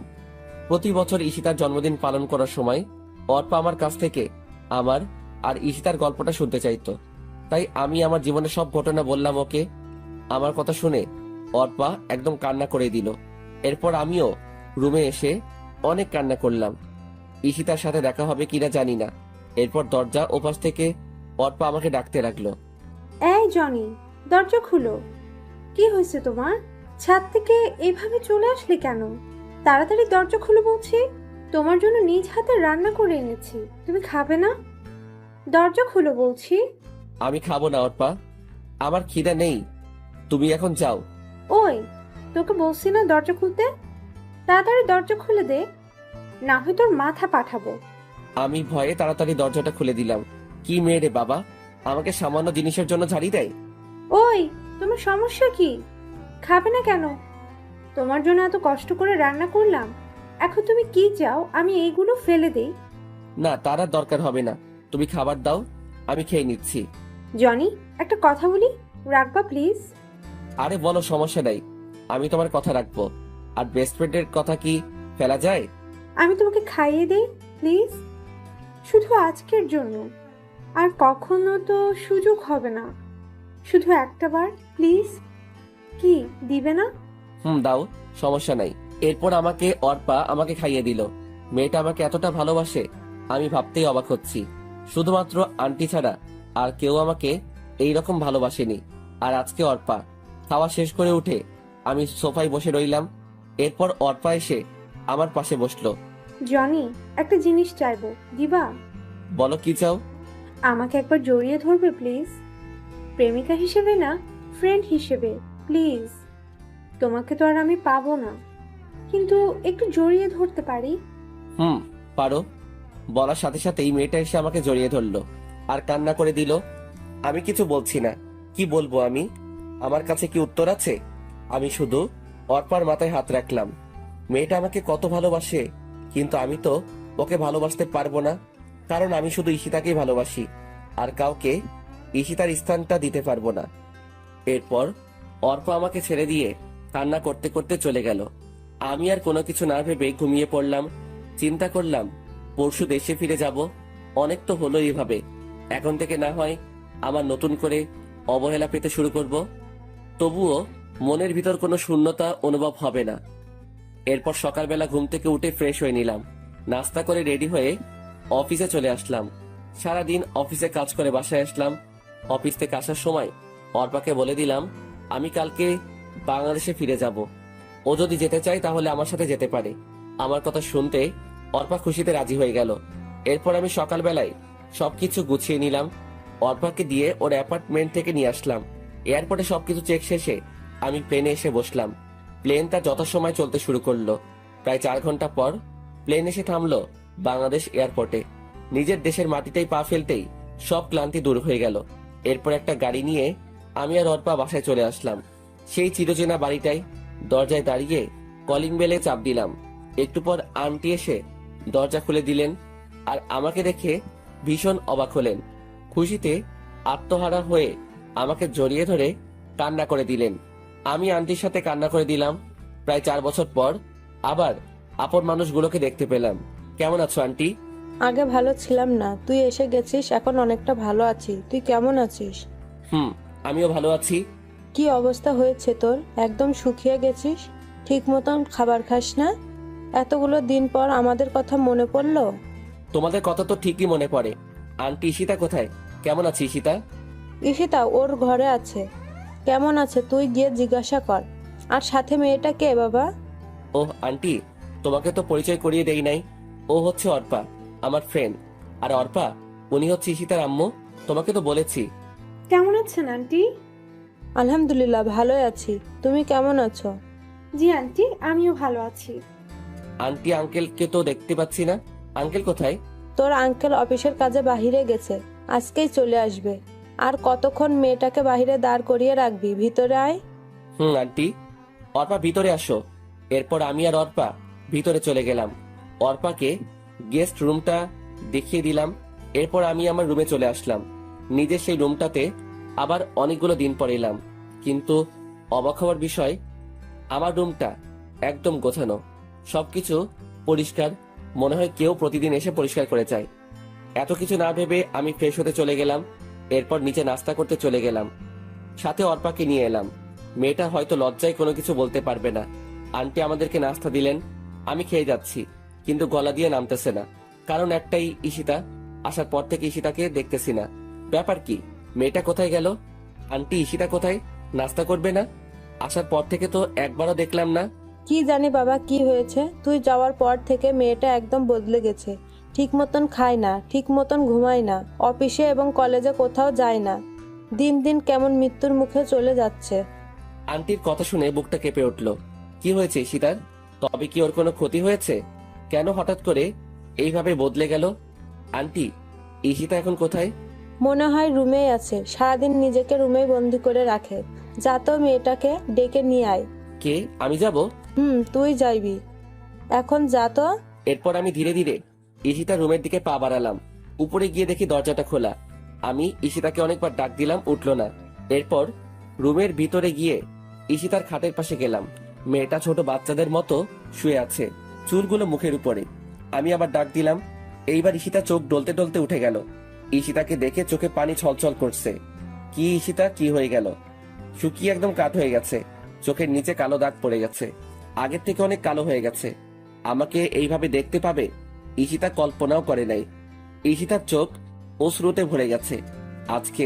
প্রতি বছর ঈশিতার জন্মদিন পালন করার সময় অর্পা আমার কাছ থেকে আমার আর ঈশিতার গল্পটা শুনতে চাইতো। তাই আমি আমার জীবনের সব ঘটনা বললাম ওকে। আমার কথা শুনে অর্পা একদম কান্না করে দিল। এরপর আমিও রুমে এসে অনেক কান্না করলাম। ঈশিতার সাথে দেখা হবে কিনা জানি না। এরপর দরজা ওপাশ থেকে অর্পা আমাকে ডাকতে লাগলো। এই জনি, দরজা খুলো। কি হয়েছে তোমার? ছাদ থেকে এভাবে চলে আসলে কেন? তাড়াতাড়ি দরজা খুলে বলছি। তোমার জন্য নিজ হাতে রান্না করে এনেছি, তুমি খাবে না? দরজা খুলো বলছি। আমি খাবো না অর্পা, আমার খিদা নেই, তুমি এখন যাও। ওই, তোকে বলছি না দরজা খুলতে? তাড়াতাড়ি দরজা খুলে দে, না হয় তোর মাথা পাঠাবো। আমি ভয়ে তাড়াতাড়ি দরজাটা খুলে দিলাম। কি মেয়ে রে বাবা, আমাকে সামান্য জিনিসের জন্য ঝাড়ি দেয়। ওই, তোমার সমস্যা কি? খাবে না কেন? তোমার জন্য এত কষ্ট করে রান্না করলাম, এখন তুমি কি চাও আমি এইগুলো ফেলে দেই? না, তার আর দরকার হবে না, তুমি খাবার দাও, আমি খেয়ে নিচ্ছি। জনি, একটা কথা বলি, রাখবা প্লিজ? আরে বলো, সমস্যা নাই, আমি তোমার কথা রাখবো। আর বেস্ট ফ্রেন্ডের কথা কি ফেলা যায়? আমি তোমাকে খাইয়ে দেই প্লিজ, শুধু আজকের জন্য। আর কখনো তো সুযোগ হবে না, শুধু একটা বার প্লিজ। কি দিবে না? দাও, সমস্যা নাই। এরপর অর্পা আমাকে খাইয়ে দিল। মেয়েটা আমাকে এতটা ভালোবাসে আমি ভাবতেই অবাক হচ্ছি। শুধুমাত্র আন্টি ছাড়া আর কেউ আমাকে এইরকম ভালোবাসেনি। আর আজকে অর্পা খাওয়া শেষ করে উঠে আমি সোফায় বসে রইলাম। এরপর অর্পা এসে আমার পাশে বসলো। জনি, একটা জিনিস চাইবো, দিবা? বলো, কি চাও? আমাকে একবার জড়িয়ে ধরবে প্লিজ? প্রেমিকা হিসেবে না, ফ্রেন্ড হিসেবে প্লিজ। তোমাকে তো আর আমি পাবো না, কিন্তু একটু জড়িয়ে ধরতে পারি। পারো। বলার সাথে সাথেই মেয়েটা এসে আমাকে জড়িয়ে ধরলো আর কান্না করে দিল। আমি কিছু বলছি না, কি বলবো আমি? আমার কাছে কি উত্তর আছে? আমি শুধু অর্পার মাথায় হাত রাখলাম। মেয়েটা আমাকে কত ভালোবাসে, কিন্তু আমি তো ওকে ভালোবাসতে পারবো না, কারণ আমি শুধু ঈশিতাকেই ভালোবাসি, আর কাউকে ঈশিতার স্থানটা দিতে পারবো না। এরপর অর্পা আমাকে ছেড়ে দিয়ে কান্না করতে করতে চলে গেল। আমি আর কোনো কিছু না ভেবে ঘুমিয়ে পড়লাম। চিন্তা করলাম পরশু দেশে ফিরে যাব। অনেক তো হলো এইভাবে, এখন থেকে না হয় আমার নতুন করে অবহেলা পেতে শুরু করব, তবুও মনের ভিতর কোনো শূন্যতা অনুভব হবে না। এরপর সকালবেলা ঘুম থেকে উঠে ফ্রেশ হয়ে নিলাম, নাস্তা করে রেডি হয়ে অফিসে চলে আসলাম। সারাদিন অফিসে কাজ করে বাসায় আসলাম। অফিস থেকে আসার সময় অর্পাকে বলে দিলাম আমি কালকে বাংলাদেশে ফিরে যাব। ও যদি যেতে চায় তাহলে আমার সাথে যেতে পারে, আমার কথা শুনতে অর্পা খুশিতে রাজি হয়ে গেল। এরপর আমি সকালবেলায় সবকিছু গুছিয়ে নিলাম, অর্পাকে দিয়ে ওর অ্যাপার্টমেন্ট থেকে নিয়ে আসলাম। এয়ারপোর্টে সবকিছু চেক শেষে আমি প্লেনে এসে বসলাম। প্লেন তার যথাসময় চলতে শুরু করলো। প্রায় 4 ঘন্টা পর প্লেন এসে থামলো বাংলাদেশ এয়ারপোর্টে। নিজের দেশের মাটিতেই পা ফেলতেই সব ক্লান্তি দূর হয়ে গেল। এরপর একটা গাড়ি নিয়ে আমি আর অর্পা বাসায় চলে আসলাম। সেই চিরচেনা বাড়িটাই। দরজায় দাঁড়িয়ে কলিং বেলে চাপ দিলাম। একটু পর আন্টি এসে দরজা খুলে দিলেন আর আমাকে দেখে ভীষণ অবাক হলেন। খুশিতে আত্মহারা হয়ে আমাকে জড়িয়ে ধরে কান্না করে দিলেন। আমি আন্টির সাথে কান্না করে দিলাম। প্রায় 4 বছর পর আবার আপন মানুষগুলোকে দেখতে পেলাম। কেমন আছো আন্টি? আগে ভালো ছিলাম না, তুই এসে গেছিস, এখন অনেকটা ভালো আছি। তুই কেমন আছিস? আমিও ভালো আছি। কি অবস্থা হয়েছে তোর? একদম শুকিয়ে গেছিস, ঠিক মতন খাবার খাস না। এতগুলো দিন পর আমাদের কথা মনে পড়লো। তোমাদের কথা তো ঠিকই মনে পড়ে। আন্টি ঈশিতা কোথায়? কেমন আছে ঈশিতা? ঈশিতা ওর ঘরে আছে। কেমন আছে তুই গিয়ে জিজ্ঞাসা কর। আর সাথে মেয়েটা কে বাবা? ওহ আন্টি, তোমাকে তো পরিচয় করিয়ে দেই নাই। ও হচ্ছে অর্পা, আমার ফ্রেন্ড। আর অর্পা, উনি হচ্ছে ঈশিতার আম্মু। তোমাকে তো বলেছি। কেমন আছেন আন্টি? আলহামদুলিল্লাহ ভালোই আছি। তুমি কেমন আছো? জি আন্টি, আমিও ভালো আছি। আন্টি আঙ্কেলকে তো দেখতে পাচ্ছি না। আঙ্কেল কোথায়? তোর আঙ্কেল অফিসের কাজে বাহিরে গেছে, আজকেই চলে আসবে। আর কতক্ষণ মেয়েটাকে বাহিরে দাঁড় করিয়ে রাখবি? ভিতরে আয়। আন্টি। অর্পা ভিতরে আসো। এরপর আমি আর অর্পা ভিতরে চলে গেলাম। অর্পাকে গেস্ট রুমটা দেখিয়ে দিলাম। এরপর আমি আমার রুমে চলে আসলাম। নিজের সেই রুমটাতে আবার অনেকগুলো দিন পর এলাম। কিন্তু অবাক হওয়ার বিষয়, আমার রুমটা একদম গোছানো, সবকিছু পরিষ্কার। মনে হয় কেউ প্রতিদিন এসে পরিষ্কার করে যায়। এত কিছু না ভেবে আমি ফ্রেশ হতে চলে গেলাম। এরপর নিচে নাস্তা করতে চলে গেলাম। সাথে অর্পাকে নিয়ে এলাম। মেয়েটা হয়তো লজ্জায় কোনো কিছু বলতে পারবে না। আন্টি আমাদেরকে নাস্তা দিলেন। আমি খেয়ে যাচ্ছি, কিন্তু গলা দিয়ে নামতেছে না। কারণ একটাই, ঈশিতা। আসার পর থেকে ঈশিতাকে দেখতেছি না। ব্যাপার কি? মেয়েটা কোথায় গেল? আন্টি ঈশিতা কোথায়? নাস্তা করবে না? আসার পর থেকে তো একবারও দেখলাম না। কি জানি বাবা কি হয়েছে, তুই যাওয়ার পর থেকে মেয়েটা একদম বদলে গেছে। ঠিক মতন খায় না, ঠিক মতন ঘুমায় না, অফিসে এবং কলেজে কোথাও যায় না। দিন দিন কেমন মৃত্যুর মুখে চলে যাচ্ছে। আন্টির কথা শুনে বুকটা কেঁপে উঠল। কি হয়েছে ঈশিতার? তবে কি ওর কোনো ক্ষতি হয়েছে? কেন হঠাৎ করে এইভাবে বদলে গেল? আন্টি ঈশিতা এখন কোথায়? মনে হয় রুমেই আছে, সারাদিন নিজেকে রুমেই বন্দি করে রাখে। যা তো মেয়েটাকে ডেকে নিয়ে আয়। কে? আমি যাব? তুই যাইবি, এখন যা তো। এরপর আমি ধীরে ধীরে ঈশিতার রুমের দিকে পা বাড়ালাম। উপরে গিয়ে দেখি দরজাটা খোলা। আমি ঈশিতাকে অনেকবার ডাক দিলাম, উঠলো না। এরপর রুমের ভিতরে গিয়ে ঈশিতার খাটের পাশে গেলাম। মেয়েটা ছোট বাচ্চাদের মতো শুয়ে আছে, চুলগুলো মুখের উপরে। আমি আবার ডাক দিলাম। এইবার ঈশিতা চোখ ডলতে ডলতে উঠে গেল। ঈশিতাকে দেখে চোখে পানি ছলছল করছে। কি ঈশিতা, কি হয়ে গেল? শুকিয়ে একদম কাঠ হয়ে গেছে। চোখের নিচে কালো দাগ পড়ে গেছে, আগের থেকে অনেক কালো হয়ে গেছে। আমাকে এইভাবে দেখতে পাবে ঈশিতা কল্পনাও করে নাই। ঈশিতার চোখ অশ্রুতে ভরে গেছে। আজকে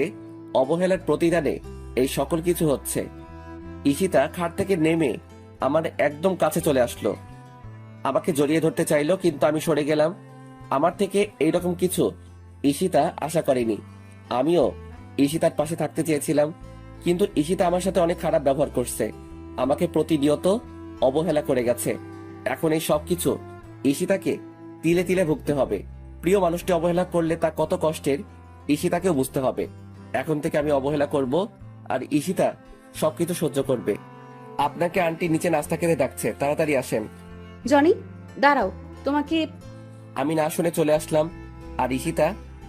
অবহেলার প্রতিদানে এই সকল কিছু হচ্ছে। ঈশিতা খাট থেকে নেমে আমার একদম কাছে চলে আসলো। আমাকে জড়িয়ে ধরতে চাইলো, কিন্তু আমি সরে গেলাম। আমার থেকে এইরকম কিছু ঈশিতা আশা করেনি। আমিও ঈশিতার পাশে থাকতে চেয়েছিলাম, কিন্তু ঈশিতা আমার সাথে অনেক খারাপ ব্যবহার করছে। আমাকে প্রতিনিয়ত অবহেলা করে গেছে। এখন এই সবকিছু ঈশিতাকে তিলে তিলে ভুগতে হবে। প্রিয় মানুষটি অবহেলা করলে তা কত কষ্টের ঈশিতাকেও বুঝতে হবে। এখন থেকে আমি অবহেলা করব, আর ঈশিতা সবকিছু সহ্য করবে। আপনাকে আন্টি নিচে নাস্তা খেতে ডাকছে, তাড়াতাড়ি আসেন। জনি দাঁড়াও, তোমাকে। আমি না শুনে চলে আসলাম। আর ঈশিতা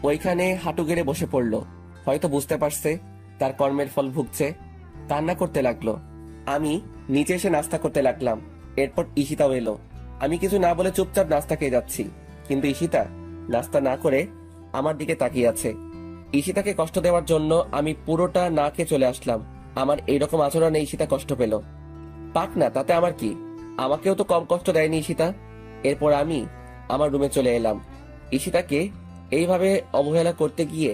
ওইখানে হাঁটু গেড়ে বসে পড়লো। হয়তো বুঝতে পারছে তার কর্মের ফল ভুগছে। কান্না করতে লাগলো। আমি নিচে এসে নাস্তা করতে লাগলাম। এরপর ঈশিতাও এলো। আমি কিছু না বলে চুপচাপ নাস্তা খেয়ে যাচ্ছি, কিন্তু ঈশিতা নাস্তা না করে আমার দিকে তাকিয়ে আছে। ঈশিতাকে কষ্ট দেওয়ার জন্য আমি পুরোটা না খেয়ে চলে আসলাম। আমার এইরকম আচরণে ঈশিতা কষ্ট পেল। পাক না, তাতে আমার কি? আমাকেও তো কম কষ্ট দেয়নি ঈশিতা। এরপর আমি আমার রুমে চলে এলাম। ঈশিতাকে এইভাবে অবহেলা করতে গিয়ে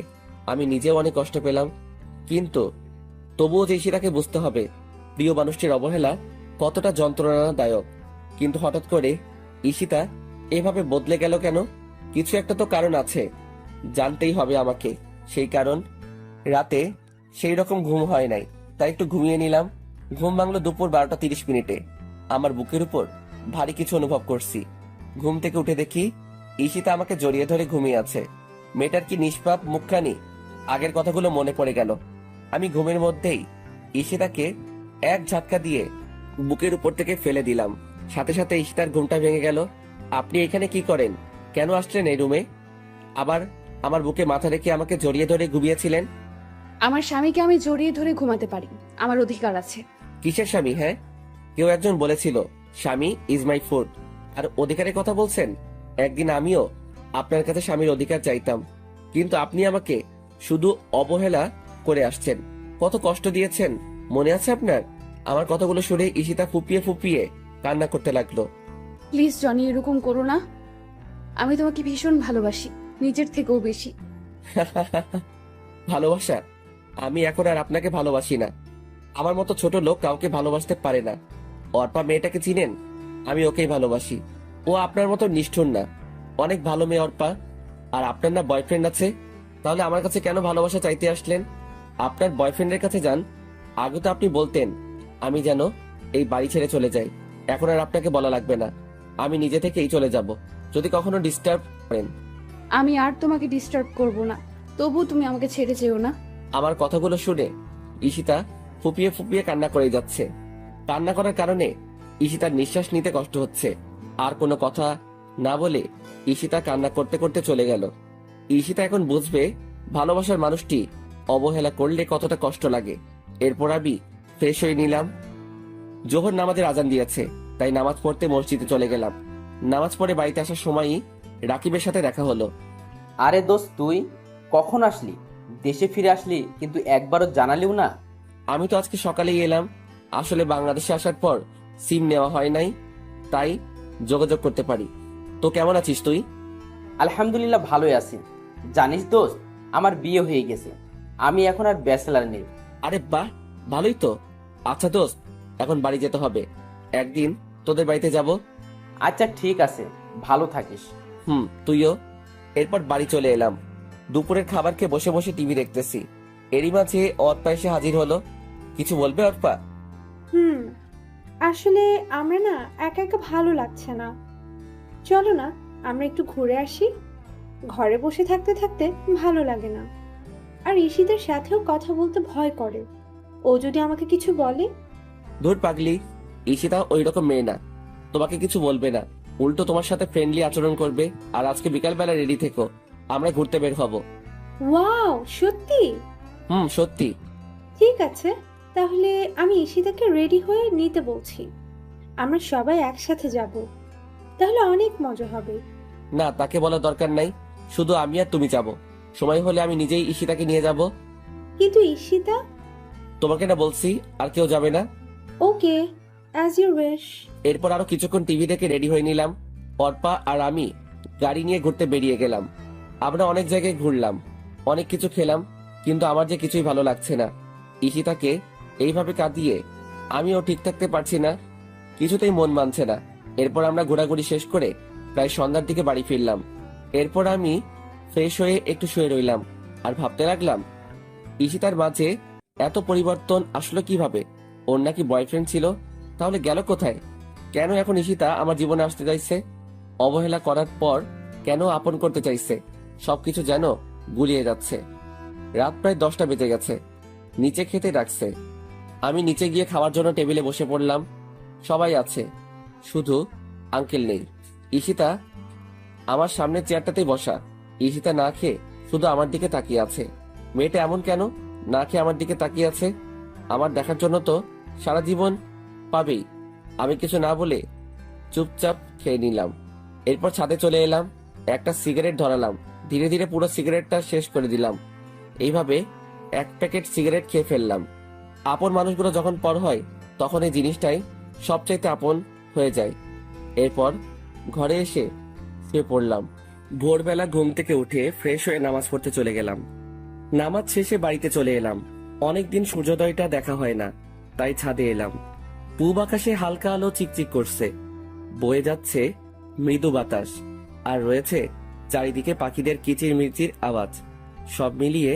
আমি নিজেও অনেক কষ্ট পেলাম, কিন্তু তবুও যে ঈশিতাকে বুঝতে হবে প্রিয় মানুষটির অবহেলা কতটা যন্ত্রণাদায়ক। কিন্তু হঠাৎ করে ঈশিতা এভাবে বদলে গেল কেন? কিছু একটা তো কারণ আছে, জানতেই হবে আমাকে। সেই কারণ, রাতে সেই রকম ঘুম হয় নাই, তাই একটু ঘুমিয়ে নিলাম। ঘুম ভাঙলো দুপুর 12টা 30 মিনিটে। আমার বুকের উপর ভারী কিছু অনুভব করছি। ঘুম থেকে উঠে দেখি ঈশিতা আমাকে জড়িয়ে ধরে ঘুমিয়ে আছে। মেয়েটার কি নিষ্পাপ মুখখানি! আগের কথাগুলো মনে পড়ে গেল। আমি ঘুমের মধ্যেই ঈশিতাকে এক ঝাটকা দিয়ে বুকের উপর থেকে ফেলে দিলাম। সাথে সাথে ঈশিতার ঘুমটা ভেঙে গেল। আপনি এখানে কি করেন? কেন আসলেন এই রুমে? আবার আমার বুকে মাথা রেখে আমাকে জড়িয়ে ধরে ঘুমিয়েছিলেন। আমার স্বামীকে আমি জড়িয়ে ধরে ঘুমাতে পারি, আমার অধিকার আছে। কিসের স্বামী? হ্যাঁ, কেউ একজন বলেছিল স্বামী ইজ মাই ফুড, আর অধিকারের কথা বলছেন। একদিন আমিও আপনার কাছে স্বামীর অধিকার চাইতাম, কিন্তু আপনি আমাকে শুধু অবহেলা করে আসছেন। কত কষ্ট দিয়েছেন মনে আছে আপনার? আমার কথাগুলো শুনে ঈশিতা ফুপিয়ে ফুপিয়ে কান্না করতে লাগলো। প্লিজ জনি, এরকম করো না। আমি তোমাকে ভীষণ ভালোবাসি, নিজের থেকেও বেশি। ভালোবাসা? আমি এখন আর আপনাকে ভালোবাসি না। আমার মতো ছোট লোক কাউকে ভালোবাসতে পারে না। অর্পা মেয়েটাকে চিনেন? আমি ওকেই ভালোবাসি। ও আপনার মতো নিষ্ঠুর না, অনেক ভালো মেয়ে অর্পা। আর আপনার না বয়ফ্রেন্ড আছে, তাহলে আমার কাছে কেন ভালোবাসা চাইতে আসলেন? আপনার বয়ফ্রেন্ডের কাছে যান। আগে তো আপনি বলতেন আমি যেন এই বাড়ি ছেড়ে চলে যাই। এখন আর আপনাকে বলা লাগবে না, আমি নিজে থেকেই চলে যাব। যদি কখনো ডিস্টার্ব করেন। আমি আর তোমাকে ডিস্টার্ব করব না, তবু তুমি আমাকে ছেড়ে যেও না। আমার কথাগুলো শুনে ঈশিতা ফুপিয়ে ফুপিয়ে কান্না করে যাচ্ছে। কান্না করার কারণে ঈশিতার নিঃশ্বাস নিতে কষ্ট হচ্ছে। আর কোনো কথা না বলে ঈশিতা কান্না করতে করতে চলে গেল। ঈশিতা এখন বুঝবে ভালোবাসার মানুষটি অবহেলা করলে কতটা কষ্ট লাগে। এরপর আমি ফ্রেশ হয়ে নিলাম। জোহর নামাজের আজান দিয়েছে, তাই নামাজ পড়তে মসজিদে চলে গেলাম। নামাজ পড়ে বাড়িতে আসার সময়ই রাকিবের সাথে দেখা হলো। আরে দোস্ত, তুই কখন আসলি? দেশে ফিরে আসলি, কিন্তু একবারও জানালিও না। আমি তো আজকে সকালেই এলাম। আসলে বাংলাদেশে আসার পর সিম নেওয়া হয় নাই, তাই যোগাযোগ করতে পারি। তো কেমন আছিস তুই? আলহামদুলিল্লাহ, ভালোই আছি। জানিস দোস্ত, আমার বিয়ে হয়ে গেছে। আমি এখন আর ব্যাচেলার নেই। আরে বাহ, ভালোই তো। আচ্ছা দোস্ত, এখন বাড়ি যেতে হবে। একদিন তোদের বাড়িতে যাব। আচ্ছা ঠিক আছে, ভালো থাকিস। তুইও। এরপর বাড়ি চলে এলাম। দুপুরের খাবার খেয়ে বসে বসে টিভি দেখতেছি। এরই মাঝে অর্পা এসে হাজির হলো। কিছু বলবে অর্পা? আসলে আমরা না একা একা ভালো লাগছে না, চলো না আমরা একটু ঘুরে আসি। ঘরে বসে থাকতে থাকতে ভালো লাগে না। আর ঈশিদের সাথেও কথা বলতে ভয় করে, ও যদি আমাকে কিছু বলে। ধুর পাগলি, ঈশিতা ওই রকম মেয়ে না, তোমাকে কিছু বলবে না। উল্টো তোমার সাথে ফ্রেন্ডলি আচরণ করবে। আর আজকে বিকালবেলা রেডি থেকো, আমরা ঘুরতে বের হব। ওয়াও, সত্যি? সত্যি। ঠিক আছে, তাহলে আমি ঈশিতাকে রেডি হয়ে নিতে বলছি। আমরা সবাই একসাথে যাব, তাহলে অনেক মজা হবে। না, তাকে বলার দরকার নাই, শুধু আমি আর তুমি যাব। সময় হলে আমি নিজেই ঈশিতাকে নিয়ে যাব। কিন্তু ঈশিতা? তোমাকে না বলছি আর কেউ যাবে না। ওকে, অ্যাজ ইউ উইশ। এরপর আরো কিছুক্ষণ টিভি দেখে রেডি হয়ে নিলাম। অর্পা আর আমি গাড়ি নিয়ে ঘুরতে বেরিয়ে গেলাম। আমরা অনেক জায়গায় ঘুরলাম, অনেক কিছু খেলাম, কিন্তু আমার যে কিছুই ভালো লাগছে না। ঈশিতাকে এইভাবে কাঁদিয়ে আমিও ঠিক থাকতে পারছি না, কিছুতেই মন মানছে না। এরপর আমরা ঘোরাঘুরি শেষ করে প্রায় সন্ধ্যার দিকে বাড়ি ফিরলাম। এরপর আমি ফ্রেশ হয়ে একটু শুয়ে রইলাম আর ভাবতে লাগলাম ঈশিতার মাঝে এত পরিবর্তন আসলো কিভাবে। ওর নাকি বয়ফ্রেন্ড ছিল, তাহলে গেল কোথায়? কেন এখন ঈশিতা আমার জীবনে আসতে চাইছে? অবহেলা করার পর কেন আপন করতে চাইছে? সবকিছু যেন গুলিয়ে যাচ্ছে। রাত প্রায় 10টা বেজে গেছে। নিচে খেতে ডাকছে। আমি নিচে গিয়ে খাওয়ার জন্য টেবিলে বসে পড়লাম। সবাই আছে, শুধু আঙ্কেল নেই। ঈশিতা আমার সামনের চেয়ারটাতেই বসা। ঈশিতা না খেয়ে শুধু আমার দিকে তাকিয়ে আছে। মেয়েটা এমন কেন না খেয়ে আমার দিকে তাকিয়ে আছে? আমার দেখার জন্য তো সারা জীবন পাবেই। আমি কিছু না বলে চুপচাপ খেয়ে নিলাম। এরপর ছাদে চলে এলাম, একটা সিগারেট ধরালাম। ধীরে ধীরে পুরো সিগারেটটা শেষ করে দিলাম। এইভাবে 1 প্যাকেট সিগারেট খেয়ে ফেললাম। আপন মানুষগুলো যখন পর হয়, তখন এই জিনিসটাই সবচাইতে আপন হয়ে যায়। এরপর ঘরে এসে শুয়ে পড়লাম। ভোরবেলা ঘুম থেকে উঠে ফ্রেশ হয়ে নামাজ পড়তে চলে গেলাম। নামাজ শেষে বাড়িতে চলে এলাম। অনেকদিন সূর্যোদয়টা দেখা হয় না, তাই ছাদে এলাম। পূব আকাশে হালকা আলো চিকচিক করছে, বয়ে যাচ্ছে মৃদু বাতাস, আর রয়েছে চারিদিকে পাখিদের কিচিরমিচির আওয়াজ। সব মিলিয়ে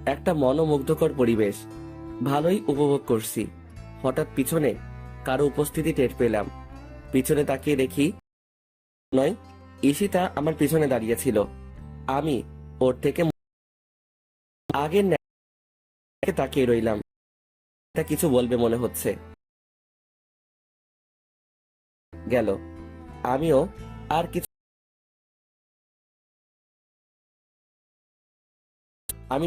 একটা মনোমুগ্ধকর পরিবেশ। ভালোই উপভোগ করছি। হঠাৎ পিছনে কারো উপস্থিতি টের পেলাম। পিছনে তাকিয়ে দেখি নয়, ঈশিতা আমার পিছনে দাঁড়িয়েছিল। আমি ওর থেকে আগের ন্যায় তাকিয়ে রইলাম। তা কিছু বলবে মনে হচ্ছে। গেল। আমিও আর কিছু আমি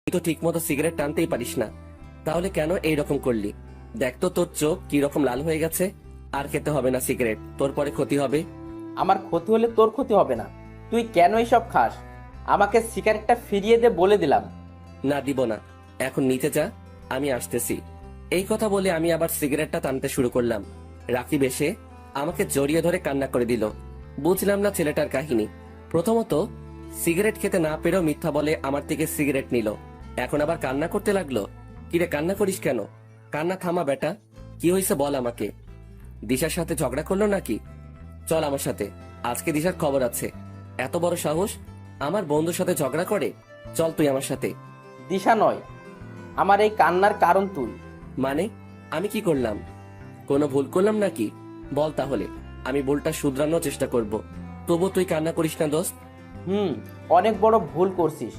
তুই তো ঠিক মতো সিগারেট টানতেই পারিস না, তাহলে কেন এইরকম করলি? দেখ তো তোর চোখ কি রকম লাল হয়ে গেছে। আর খেতে হবে না সিগারেট, তোর পরে ক্ষতি হবে। আমার ক্ষতি হলে তোর ক্ষতি হবে না। তুই কেন এইসব খাস? আমাকে সিগারেটটা ফিরিয়ে দে বলে দিলাম। না, দিব না। এখন নিচে যা, আমি আসতেছি। এই কথা বলে আমি আবার সিগারেটটা টানতে শুরু করলাম। রাকিব এসে আমাকে জড়িয়ে ধরে কান্না করে দিল। বুঝলাম না ছেলেটার কাহিনী। প্রথমত সিগারেট খেতে না পেরেও মিথ্যা বলে আমার থেকে সিগারেট নিল, এখন আবার কান্না করতে লাগলো। কিরে, কান্না করিস কেন? কান্না থামা বেটা, কি হয়েছে বল আমাকে। দিশার সাথে ঝগড়া করলো নাকি? চল আমার সাথে, আজকে দিশার খবর আছে। এত বড় সাহস, আমার বন্ধুর সাথে ঝগড়া করে? চল তুই আমার সাথে। দিশা নয়, আমার এই কান্নার কারণ তুই। মানে আমি কি করলাম? কোনো ভুল করলাম নাকি? বল তাহলে, আমি ভুলটা শুধরানোর চেষ্টা করব। তবু তুই কান্না করিস না দোস্ত। অনেক বড় ভুল করছিস।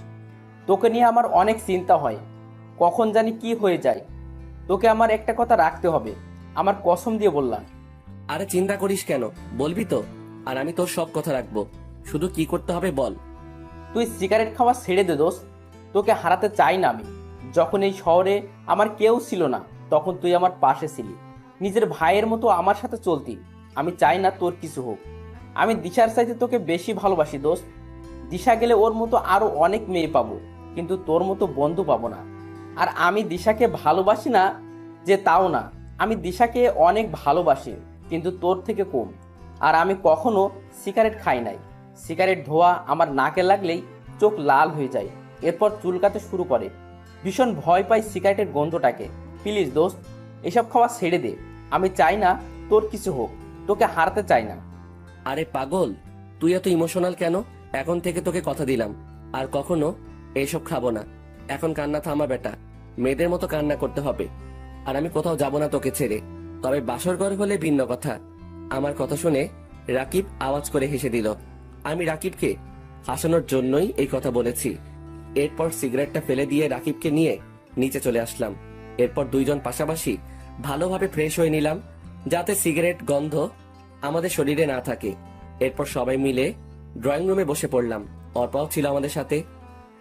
তোকে নিয়ে আমার অনেক চিন্তা হয়, কখন জানি কি হয়ে যায়। তোকে আমার একটা কথা রাখতে হবে, আমার কসম দিয়ে বললাম। আরে চিন্তা করিস কেন, বলবি তো? আর আমি তোর সব কথা রাখবো, শুধু কি করতে হবে বল। তুই সিগারেট খাওয়া ছেড়ে দে দোস্ত। তোকে হারাতে চাই না আমি। যখন এই শহরে আমার কেউ ছিল না, তখন তুই আমার পাশে ছিলি, নিজের ভাইয়ের মতো আমার সাথে চলতি। আমি চাই না তোর কিছু হোক। আমি দিশার চাইতে তোকে বেশি ভালোবাসি দোস্ত। দিশা গেলে ওর মতো আরো অনেক মেয়ে পাবো, কিন্তু তোর মতো বন্ধু পাবো না। আর আমি দিশাকে ভালোবাসি না যে তাও না, আমি দিশাকে অনেক ভালোবাসি, কিন্তু তোর থেকে কম। আর আমি কখনো সিগারেট খাই নাই। সিগারেট ধোয়া আমার নাকে লাগলেই চোখ লাল হয়ে যায়, এরপর চুলকাতে শুরু করে। ভীষণ ভয় পাই সিগারেটের গন্ধটাকে। প্লিজ দোস্ত, এসব খাওয়া ছেড়ে দে। আমি চাই না তোর কিছু হোক, তোকে হারাতে চাই না। আরে পাগল, তুই এত ইমোশনাল কেন? এখন থেকে তোকে কথা দিলাম, আর কখনো এইসব খাবো না। এখন কান্না থামা বেটা, মেয়েদের মতো কান্না করতে হবে। আর আমি কোথাও যাব না তোকে ছেড়ে, তবে বাসর ঘর হলে ভিন্ন কথা। আমার কথা শুনে রাকিব আওয়াজ করে হেসে দিল। আমি রাকিবকে হাসানোর জন্যই এই কথা বলেছি। এরপর সিগারেটটা ফেলে দিয়ে রাকিবকে নিয়ে নিচে চলে আসলাম। এরপর দুইজন পাশাপাশি ভালোভাবে ফ্রেশ হয়ে নিলাম, যাতে সিগারেট গন্ধ আমাদের শরীরে না থাকে। এরপর সবাই মিলে ড্রয়িং রুমে বসে পড়লাম। অর্পাও ছিল আমাদের সাথে।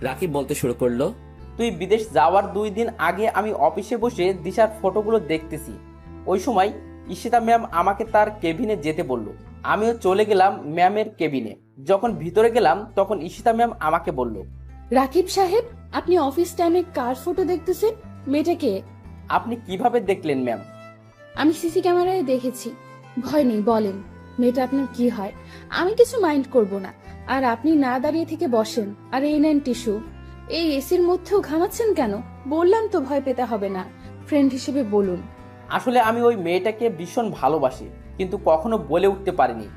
রাকিব বলতে শুরু করলো, তুই বিদেশ যাওয়ার 2 দিন আগে আমি অফিসে বসে দিশার ফটোগুলো দেখতেছি। ওই সময় ঈশিতা ম্যাম আমাকে তার কেবিনে যেতে বলল। আমিও চলে গেলাম ম্যামের কেবিনে। যখন ভিতরে গেলাম তখন ঈশিতা ম্যাম আমাকে বলল, রাকিব সাহেব, আপনি অফিস টাইমে কার ফটো দেখতেছেন? মেয়েটাকে? আপনি কিভাবে দেখলেন ম্যাম? আমি সিসি ক্যামেরায় দেখেছি। ভয় নেই, বলেন মেয়েটা আপনার কি হয়? আমি কিছু মাইন্ড করব না। আর আপনি না দাঁড়িয়ে থেকে বসেন, আর এই নেন টিস্যু। এই এসির মধ্যেও ঘামাচ্ছেন কেন? বললাম তো ভয় পেতে হবে না। ফ্রেন্ড হিসেবে বলুন। আসলে আমি ওই মেয়েটাকে ভীষণ ভালোবাসি, কিন্তু কখনো বলে উঠতে পারিনি।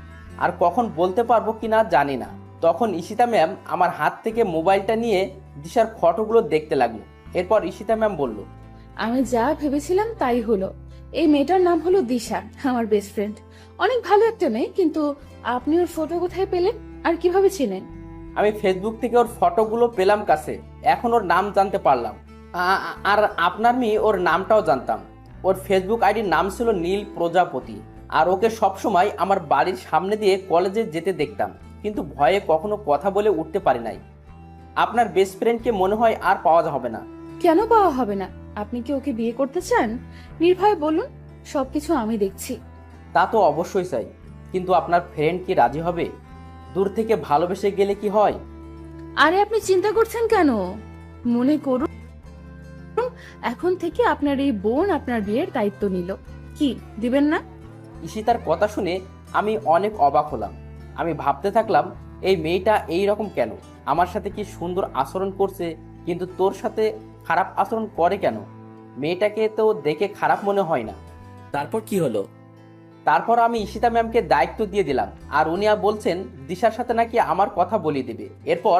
আর কখন বলতে পারবো কিনা জানি না। তখন ঈশিতা ম্যাম আমার হাত থেকে মোবাইলটা নিয়ে দিশার ফটোগুলো দেখতে লাগলো। এরপর ঈশিতা ম্যাম বলল, আমি যা ভেবেছিলাম তাই হলো। এই মেয়েটার নাম হলো দিশা, আমার বেস্ট ফ্রেন্ড। অনেক ভালো একটা মেয়ে, কিন্তু আপনি ওর ফটো কোথায় পেলেন আর কিভাবে চিনেন? আমি ফেসবুক থেকে ওর ফটোগুলো পেলাম কাছে, এখন ওর নাম জানতে পারলাম। আর আপনার মেয়ে ওর নামটাও জানতাম। ওর ফেসবুক আইডির নাম ছিল নীল প্রজাপতি। আর ওকে সবসময় আমার বাড়ির সামনে দিয়ে কলেজে যেতে দেখতাম, কিন্তু ভয়ে কখনো কথা বলে উঠতে পারি নাই। আপনার বেস্ট ফ্রেন্ডকে মনে হয় আর পাওয়া হবে না। কেন পাওয়া হবে না? আপনি কি ওকে বিয়ে করতে চান? নির্ভয় বলুন, সবকিছু আমি দেখছি। তা তো অবশ্যই চাই, কিন্তু আপনার ফ্রেন্ড কি রাজি হবে? দূর থেকে ভালোবেসে গেলে কি হয়? আরে আপনি চিন্তা করছেন কেন? মনে করুন এখন থেকে আপনার এই বোন আপনার বিয়ের দায়িত্ব নিল। কি দিবেন না? ঈশিতার কথা শুনে আমি অনেক অবাক হলাম। আমি ভাবতে থাকলাম, এই মেয়েটা এই রকম কেন? আমার সাথে কি সুন্দর আচরণ করছে, কিন্তু তোর সাথে খারাপ আচরণ করে কেন? মেয়েটাকে তো দেখে খারাপ মনে হয় না। তারপর কি হলো? তারপর আমি ঈশিতা ম্যামকে দায়িত্ব দিয়ে দিলাম, আর উনি বলছেন দিশার সাথে নাকি আমার কথা বলিয়ে দেবে। এরপর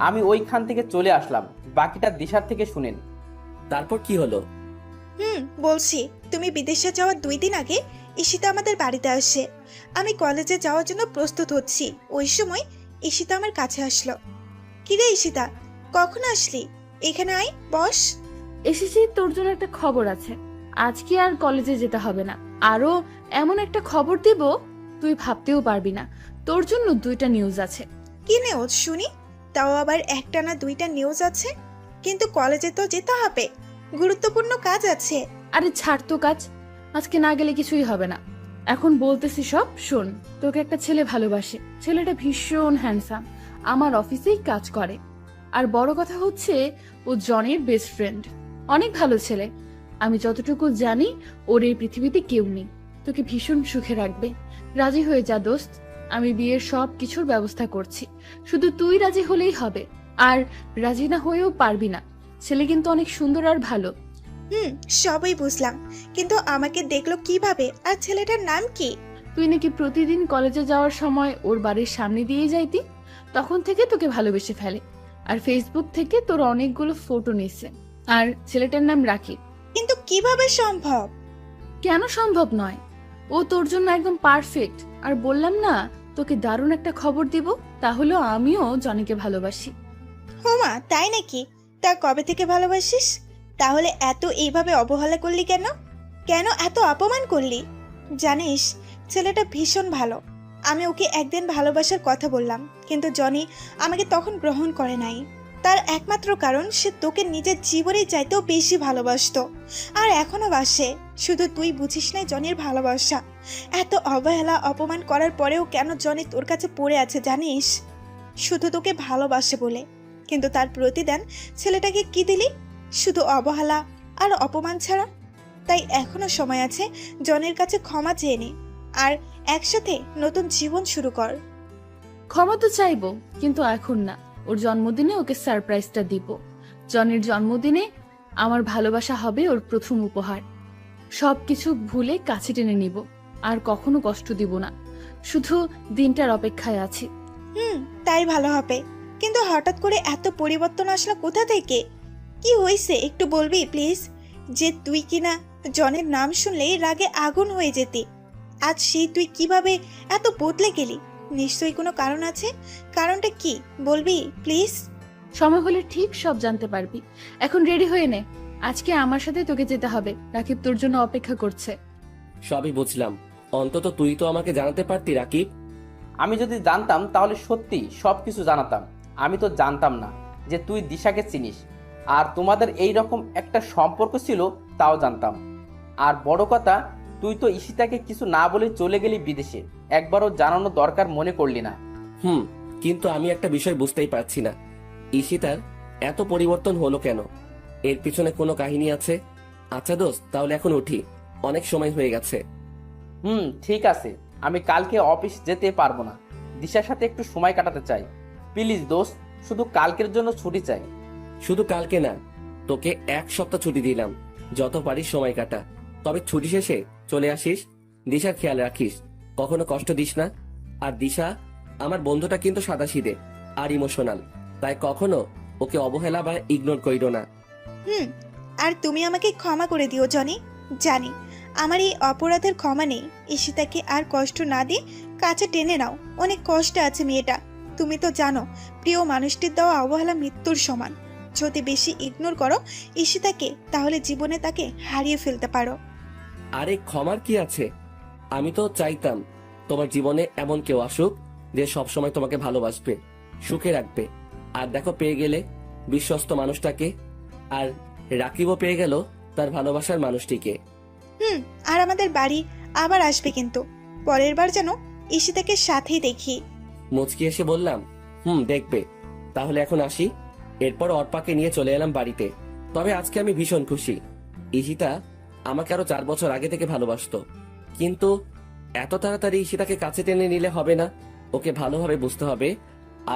আমি ওইখান থেকে চলে আসলাম। বাকিটা দিশার থেকে শুনেন। তারপর কি হলো? বলছি, তুমি বিদেশে যাওয়ার 2 দিন আগে ঈশিতা আমাদের বাড়িতে আসে। আমি কলেজে যাওয়ার জন্য প্রস্তুত হচ্ছি। ওই সময় ঈশিতা আমার কাছে আসলো। কিরে ঈশিতা, কখন আসলি? এখানে আয়, বস। এসেছি, তোর জন্য একটা খবর আছে। আজকে আর কলেজে যেতে হবে না। আরো এমন একটা খবর দিব তুই ভাবতেও পারবি না। তোর জন্য 2টা নিউজ আছে। কি নিউজ শুনি? তাও আবার একটা না 2টা নিউজ আছে? কিন্তু কলেজে তো যেতে হবে, গুরুত্বপূর্ণ কাজ আছে। আরে ছাড় তো কাজ, আজকে না গেলে কিছুই হবে না। এখন বলতেছি সব শোন। তোকে একটা ছেলে ভালোবাসে, ছেলেটা ভীষণ হ্যান্ডসাম, আমার অফিসেই কাজ করে। আর বড় কথা হচ্ছে ও জনের বেস্ট ফ্রেন্ড, অনেক ভালো ছেলে। আমি যতটুকু জানি ওর এই পৃথিবীতে কেউ নেই, তোকে ভীষণ সুখে রাখবে। রাজি হয়ে যা দোস্ত, আমি বিয়ের সব কিছুর ব্যবস্থা করছি, শুধু তুই রাজি হলেই হবে। আর রাজি না হয়েও পারবি না, ছেলে কিন্তু অনেক সুন্দর আর ভালো। সবই বুঝলাম, কিন্তু আমাকে দেখলো কিভাবে, আর ছেলেটার নাম কি? তুই নাকি প্রতিদিন কলেজে যাওয়ার সময় ওর বাড়ির সামনে দিয়ে যাইতি, তখন থেকে তোকে ভালোবেসে ফেলে। আর ফেসবুক থেকে তোর অনেকগুলো ফটো নিছে। আর ছেলেটার নাম রাকিব। কিন্তু কিভাবে সম্ভব? কেন সম্ভব নয়, ও তোর জন্য একদম পারফেক্ট। আর বললাম না তোকে দারুণ একটা খবর দিব, তাহলে আমিও জনিকে ভালোবাসি। হোমা, তাই নাকি? তা কবে থেকে ভালোবাসিস? তাহলে এত এইভাবে অবহেলা করলি কেন? কেন এত অপমান করলি? জানিস, ছেলেটা ভীষণ ভালো। আমি ওকে একদিন ভালোবাসার কথা বললাম, কিন্তু জনি আমাকে তখন গ্রহণ করে নাই। তার একমাত্র কারণ সে তোকে নিজের জীবনের চাইতেও বেশি ভালোবাসতো, আর এখনো বাসে। শুধু তুই বুঝিস নাই জনির ভালোবাসা। এত অবহেলা অপমান করার পরেও কেন জনি তোর কাছে পড়ে আছে জানিস? শুধু তোকে ভালোবাসে বলে। কিন্তু তার প্রতিদান ছেলেটাকে কি দিলি? শুধু অবহেলা আর অপমান ছাড়া। তাই এখনো সময় আছে, জনের কাছে ক্ষমা চেয়ে নে আর একসাথে নতুন জীবন শুরু কর। ক্ষমা তো চাইবো, কিন্তু এখন না। ওর জন্মদিনে ওকে সারপ্রাইজটা দিব। জনের জন্মদিনে আমার ভালোবাসা হবে ওর প্রথম উপহার। সবকিছু ভুলে কাছে টেনে নিব, আর কখনো কষ্ট দিব না। শুধু দিনটার অপেক্ষায় আছি। তাই ভালো হবে। কিন্তু হঠাৎ করে এত পরিবর্তন আসলো কোথা থেকে? কি হয়েছে একটু বলবি প্লিজ? যে তুই কিনা জনের নাম শুনলেই রাগে আগুন হয়ে যেতি, আজ সেই তুই কিভাবে এত বদলে গেলি? নিশ্চয়ই কোনো কারণ আছে। কারণটা কি বলবি প্লিজ? সময় হলে ঠিক সব জানতে পারবি। এখন রেডি হয়ে নে, আজকে আমার সাথে তোকে যেতে হবে। রাকিব তোর জন্য অপেক্ষা করছে। সবই বুঝলাম, অন্তত তুই তো আমাকে জানাতে পারতি রাকিব। আমি যদি জানতাম তাহলে সত্যি সব কিছু জানাতাম। আমি তো জানতাম না যে তুই দিশাকে চিনিস, আর তোমাদের এই রকম একটা সম্পর্ক ছিল তাও জানতাম। আর বড় কথা, তুই তো ঈশিতাকে কিছু না বলে চলে গেলি বিদেশে, একবারও জানানো দরকার মনে করলি না। কিন্তু আমি একটা বিষয় বুঝতেই পারছি না, ঈশিতার এত পরিবর্তন হলো কেন? এর পিছনে কোনো কাহিনী আছে। আচ্ছা দোস্ত, তাহলে এখন উঠি, অনেক সময় হয়ে গেছে। ঠিক আছে, আমি কালকে অফিস যেতে পারবো না। দিশার সাথে একটু সময় কাটাতে চাই। প্লিজ দোস্ত, শুধু কালকের জন্য ছুটি চাই। শুধু কালকে না, তোকে 1 সপ্তাহ ছুটি দিলাম, যত পারিস সময় কাটা। তবে ছুটি শেষে চলে আসিস। দিশার খেয়াল রাখিস, কখনো কষ্ট দিস না। আর দিশা আমার বন্ধুটা কিন্তু সাদাসিধে আর ইমোশনাল, তাই কখনো ওকে অবহেলা বা ইগনোর করিও না। আর তুমি আমাকে ক্ষমা করে দিও জনি। জানি আমার এই অপরাধের ক্ষমা নেই। ঈশিতাকে আর কষ্ট না দিয়ে কাছে টেনে নাও। অনেক কষ্ট আছে মেয়েটা। তুমি তো জানো, প্রিয় মানুষটির দেওয়া অবহেলা মৃত্যুর সমান। যদি বেশি ইগনোর করো ঈশিতাকে, তাহলে জীবনে তাকে হারিয়ে ফেলতে পারো। আরে ক্ষমার কি আছে? আমি তো চাইতাম তোমার জীবনে এমন কেউ আসুক যে সবসময় তোমাকে ভালোবাসবে, সুখে রাখবে। আর দেখো, পেয়ে গেলে বিশ্বস্ত মানুষটাকে। আর রাকিবও পেয়ে গেল তার ভালোবাসার মানুষটিকে। আর আমাদের বাড়ি আবার আসবে, কিন্তু পরের বার যেন ঈশিতাকে সাথেই দেখি। মুচকি এসে বললাম, দেখবে। তাহলে এখন আসি। এরপর অর্পাকে নিয়ে চলে এলাম বাড়িতে। তবে আজকে আমি ভীষণ খুশি। ঈশিতা আমাকে আরো 4 বছর আগে থেকে ভালোবাসতো, কিন্তু এত তাড়াতাড়ি ঈশিতাকে কাছে টেনে নিলে হবে না। ওকে ভালোভাবে বুঝতে হবে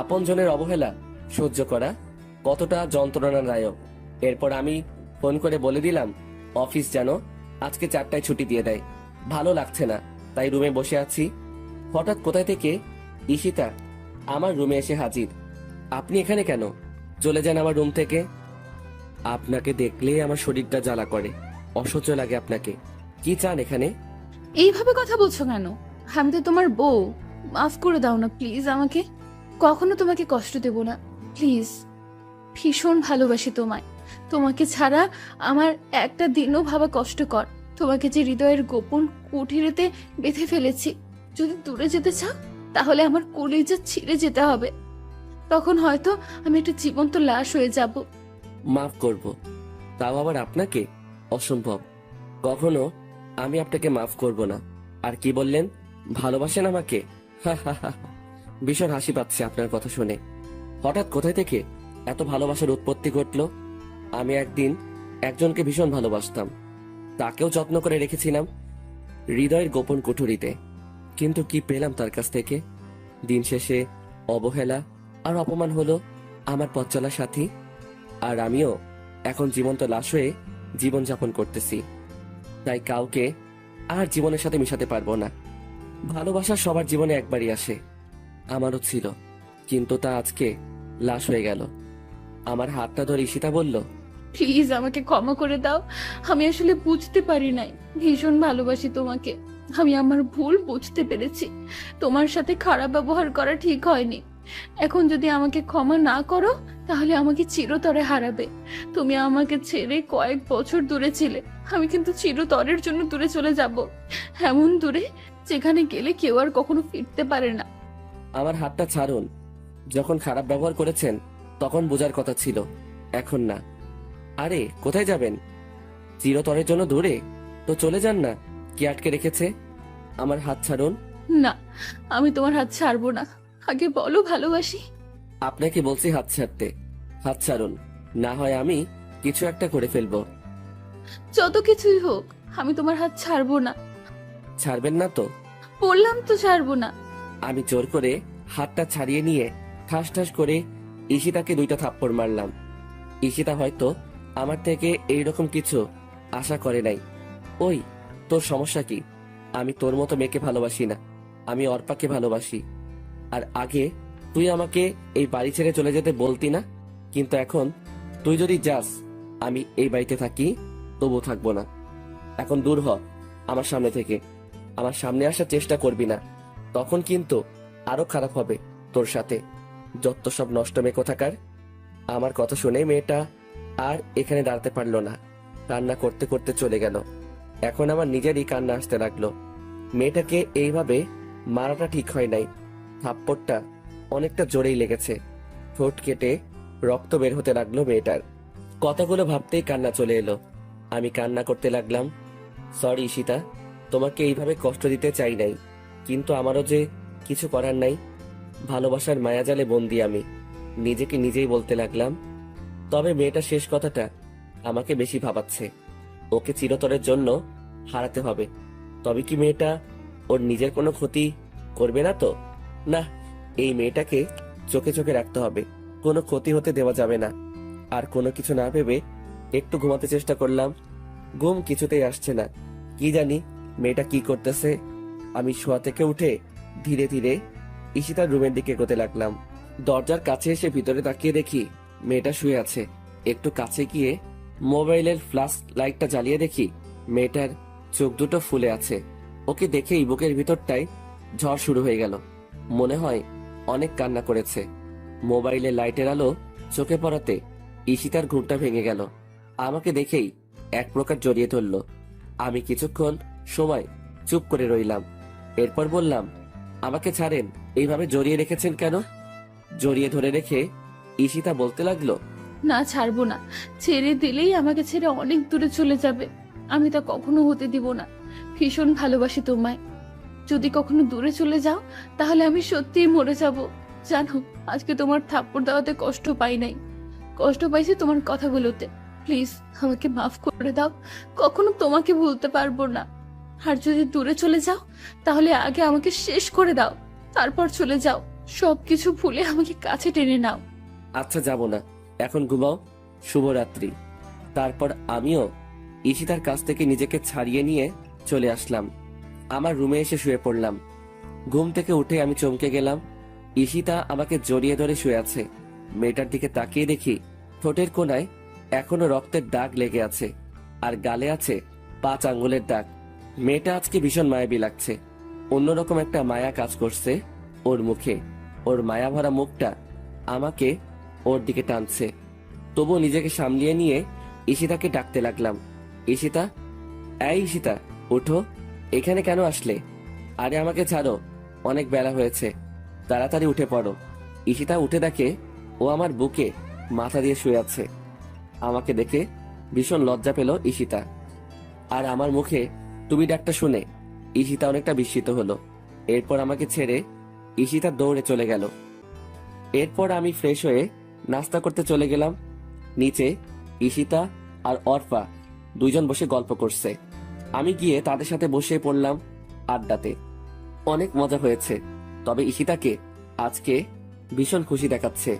আপনজনের অবহেলা সহ্য করা কতটা যন্ত্রণাদায়ক। এরপর আমি ফোন করে বলে দিলাম অফিস যেন আজকে 4টায় ছুটি দিয়ে দেয়। ভালো লাগছে না, তাই রুমে বসে আছি। হঠাৎ কোথায় থেকে ঈশিতা আমার রুমে এসে হাজির। আপনি এখানে কেন? চলে যান আমার রুম থেকে। আপনাকে দেখলে আমার শরীরটা জ্বালা করে, অসহ্য লাগে আপনাকে। কি চান এখানে? এইভাবে কথা বলছো কেন? আমি তো তোমার বউ, মাফ করে দাও না প্লিজ আমাকে। কখনো তোমাকে কষ্ট দেব না, প্লিজ। ভীষণ ভালোবাসি তোমায়। তোমাকে ছাড়া আমার একটা দিনও ভাবা কষ্টকর। তোমাকে যে হৃদয়ের গোপন কুঠিরেতে বেঁধে ফেলেছি। যদি দূরে যেতে চাও, তাহলে আমার কলিজা ছিঁড়ে যেতে হবে। তখন হয়তো আমি একটা জীবন্ত লাশ হয়ে যাব। মাফ করব, তাও আবার আপনাকে? অসম্ভব। কখনো আমি আপনাকে মাফ করব না। আর কি বললেন, ভালোবাসেন আমাকে? ভীষণ হাসি পাচ্ছে আপনার কথা শুনে। হঠাৎ কোথায় থেকে এত ভালোবাসার উৎপত্তি ঘটলো? আমি একদিন একজনকে ভীষণ ভালোবাসতাম, তাকেও যত্ন করে রেখেছিলাম হৃদয়ের গোপন কুঠুরিতে। কিন্তু কি পেলাম তার কাছ থেকে? দিন শেষে অবহেলা আর অপমান হলো আমার পথ চলার সাথী। আর আমিও এখন জীবন্ত লাশ হয়ে জীবনযাপন করতেছি। তাই কাউকে আর জীবনের সাথে মিশাতে পারবো না। ভালোবাসা সবার জীবনে একবারই আসে, আমারও ছিল, কিন্তু তা আজকে লাশ হয়ে গেল। আমার হাতটা ধরে ঈশিতা বলল, প্লিজ আমাকে ক্ষমা করে দাও। আমি আসলে বুঝতে পারি নাই, ভীষণ ভালোবাসি তোমাকে। আমি আমার ভুল বুঝতে পেরেছি। তোমার সাথে খারাপ ব্যবহার করা ঠিক হয়নি। এখন যদি আমাকে ক্ষমা না করো তাহলে আমাকে চিরতরে হারাবে। তুমি আমাকে ছেড়ে কয়েক বছর দূরে ছিলে, আমি কিন্তু চিরতরের জন্য দূরে চলে যাব, এমন দূরে যেখানে গেলে কেউ আর কখনো ফিরতে পারে না। আমার হাতটা ছাড়ুন। যখন খারাপ ব্যবহার করেছেন তখন বোঝার কথা ছিল, এখন না। আরে কোথায় যাবেন? চিরতরের জন্য দূরে? তো চলে যান না, কি আটকে রেখেছে? আমার হাত ছাড়ুন। না, আমি তোমার হাত ছাড়বো না। আগে বলো ভালোবাসি। আপনাকে বলছি হাত ছাড়তে। হাত ছাড়ুন, না হয় আমি কিছু একটা করে ফেলবো। যত কিছুই হোক আমি তোমার হাত ছাড়বো না। ছাড়বেন না তো? বললাম তো ছাড়বো না। আমি জোর করে হাতটা ছাড়িয়ে নিয়ে ঠাস ঠাস করে ঈশিতাকে 2টা থাপ্পড় মারলাম। ঈশিতা হয়তো আমার থেকে এইরকম কিছু আশা করে নাই। ওই, তোর সমস্যা কি? আমি তোর মতো মেয়েকে ভালোবাসি না, আমি অর্পাকে ভালোবাসি। আর আগে তুই আমাকে এই বাড়ি ছেড়ে চলে যেতে বলতি না, কিন্তু এখন তুই যদি যাস আমি এই বাড়িতে থাকি তবু থাকবো না। এখন দূর হ আমার সামনে থেকে। আমার সামনে আসার চেষ্টা করবি না, তখন কিন্তু আরো খারাপ হবে তোর সাথে। যত সব নষ্ট মেয়ে কোথাকার। আমার কথা শুনে মেয়েটা আর এখানে দাঁড়াতে পারলো না, কান্না করতে করতে চলে গেল। এখন আমার নিজেরই কান্না আসতে লাগলো। মেয়েটাকে এইভাবে মারাটা ঠিক হয় নাই। থাপ্পড়টা অনেকটা জোরেই লেগেছে। ঠোঁট কেটে রক্ত বের হতে লাগলো মেয়েটার। কথাগুলো ভাবতেই কান্না চলে এলো। আমি কান্না করতে লাগলাম, সরি ঈশিতা, তোমাকে এইভাবে কষ্ট দিতে চাই নাই, কিন্তু আমারও যে কিছু করার নাই। ভালোবাসার মায়াজালে বন্দি আমি, নিজেকে নিজেই বলতে লাগলাম। তবে মেয়েটা শেষ কথাটা আমাকে বেশি ভাবাচ্ছে। ওকে চিরতরের জন্য হারাতে হবে। তবে কি মেয়েটা ওর নিজের কোনো ক্ষতি করবে না তো? না, এই মেয়েটাকে চোখে চোখে রাখতে হবে, কোনো ক্ষতি হতে দেওয়া যাবে না। আর কোনো কিছু না ভেবে একটু ঘুমাতে চেষ্টা করলাম, ঘুম কিছুতেই আসছে না। কি জানি মেয়েটা কি করতেছে। আমি শোয়া থেকে উঠে ধীরে ধীরে ঈশিতার রুমের দিকে এগোতে লাগলাম। দরজার কাছে এসে ভিতরে তাকিয়ে দেখি মেয়েটা শুয়ে আছে। একটু কাছে গিয়ে মোবাইলের ফ্ল্যাশ লাইটটা জ্বালিয়ে দেখি মেয়েটার চোখ দুটো ফুলে আছে। ওকে দেখেই বুকের ভিতরটায় ঝড় শুরু হয়ে গেল। মনে হয় অনেক কান্না করেছে। মোবাইলের লাইটের আলো চোখে পড়াতে ঈশিতার ঘুমটা ভেঙে গেল। আমাকে দেখেই এক প্রকার জড়িয়ে ধরল। আমি কিছুক্ষণ সময় চুপ করে রইলাম। এরপর বললাম, আমাকে ছাড়েন, এইভাবে জড়িয়ে রেখেছেন কেন? জড়িয়ে ধরে রেখে ঈশিতা বলতে লাগলো, না, ছাড়বো না। ছেড়ে দিলেই আমাকে ছেড়ে অনেক দূরে চলে যাবে। আমি তা কখনো হতে দিব না। ভীষণ ভালোবাসি তোমায়। যদি কখনো দূরে চলে যাও তাহলে আমি সত্যিই মরে যাব। জানো, আজকে তোমার থাপ্পড় দেওয়াতে কষ্ট পাই নাই, কষ্ট পাইছি তোমার কথাগুলোতে। প্লিজ আমাকে মাফ করে দাও। কখনো তোমাকে ভুলতে পারবো না। আর যদি দূরে চলে যাও তাহলে আগে আমাকে শেষ করে দাও, তারপর চলে যাও। সবকিছু ভুলে আমাকে কাছে টেনে নাও। আচ্ছা যাব না, এখন ঘুমাও, শুভরাত্রি। তারপর আমিও ঈশিতার কাছ থেকে নিজেকে ছাড়িয়ে নিয়ে চলে আসলাম। আমার রুমে এসে শুয়ে পড়লাম। ঘুম থেকে উঠে আমি চমকে গেলাম। ঈশিতা আমাকে জড়িয়ে ধরে শুয়ে আছে। মেয়েটার দিকে তাকিয়ে দেখি ঠোঁটের কোণায় এখনো রক্তের দাগ লেগে আছে, আর গালে আছে 5 আঙ্গুলের দাগ। মেয়েটা আজকে ভীষণ মায়াবী লাগছে। অন্যরকম একটা মায়া কাজ করছে ওর মুখে। ওর মায়া ভরা মুখটা আমাকে ওর দিকে টানছে। তবু নিজেকে সামলিয়ে নিয়ে ঈশিতাকে ডাকতে লাগলাম, ঈশিতা, এই ঈশিতা, উঠো, এখানে কেন আসলে? আরে আমাকে ছাড়ো, অনেক বেলা হয়েছে, তাড়াতাড়ি উঠে পড়ো। ঈশিতা উঠে দেখে ও আমার বুকে মাথা দিয়ে শুয়ে আছে। আমাকে দেখে ভীষণ লজ্জা পেল ঈশিতা। আর আমার মুখে তুমি ডাকটা শুনে ঈশিতা অনেকটা বিস্মিত হলো। এরপর আমাকে ছেড়ে ঈশিতা দৌড়ে চলে গেল। এরপর আমি ফ্রেশ হয়ে নাস্তা করতে চলে গেলাম। নিচে ঈশিতা আর অর্পা দুইজন বসে গল্প করছে। আমি গিয়ে তাদের সাথে বসে পড়লাম আড্ডাতে। অনেক মজা হয়েছে, তবে ঈশিতাকে আজকে ভীষণ খুশি দেখাচ্ছে।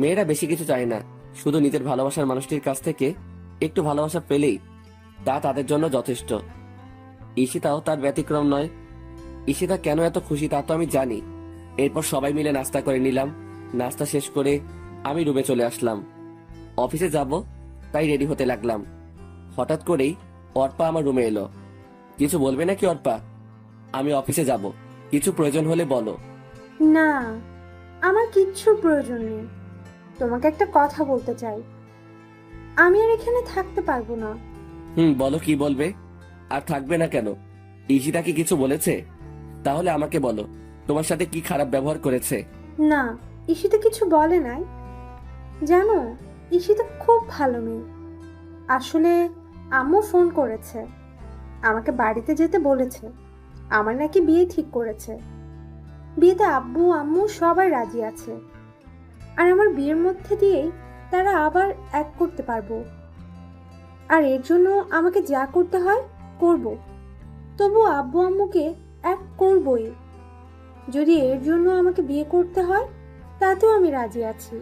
মেয়েরা বেশি কিছু চায় না, শুধু নিজের ভালোবাসার মানুষটির কাছ থেকে একটু ভালোবাসা পেলেই তা তাদের জন্য যথেষ্ট। ঈশিতাও তার ব্যতিক্রম নয়। ঈশিতা কেন এত খুশি তা তো আমি জানি। এরপর সবাই মিলে নাস্তা করে নিলাম। নাস্তা শেষ করে আমি রুমে চলে আসলাম। অফিসে যাব তাই রেডি হতে লাগলাম। হঠাৎ করেই অর্পা আমার রুমে এলো। কিছু বলবে নাকি অর্পা? আমি অফিসে যাব, কিছু প্রয়োজন হলে বলো। না, আমার কিচ্ছুর প্রয়োজন নেই। তোমাকে একটা কথা বলতে চাই। আমি আর এখানে থাকতে পারবো না। বলো, কি বলবে? আর থাকবে না কেন? ঈশিতা কি কিছু বলেছে? তাহলে আমাকে বলো, তোমার সাথে কি খারাপ ব্যবহার করেছে? না, ঈশিতা কিছু বলে নাই। জানো, ঈশিতা খুব ভালো মেয়ে। আসলে আম্মু ফোন করেছে, আমাকে বাড়িতে যেতে বলেছে। আমার নাকি বিয়ে ঠিক করেছে। বিয়েতে আব্বু আম্মু সবাই রাজি আছে। আর আমার বিয়ের মধ্যে দিয়েই তারা আবার এক করতে পারবো। আর এর জন্য আমাকে যা করতে হয় করব। তবু আব্বু আম্মুকে এক করবই। যদি এর জন্য আমাকে বিয়ে করতে হয় তাতেও আমি রাজি আছি।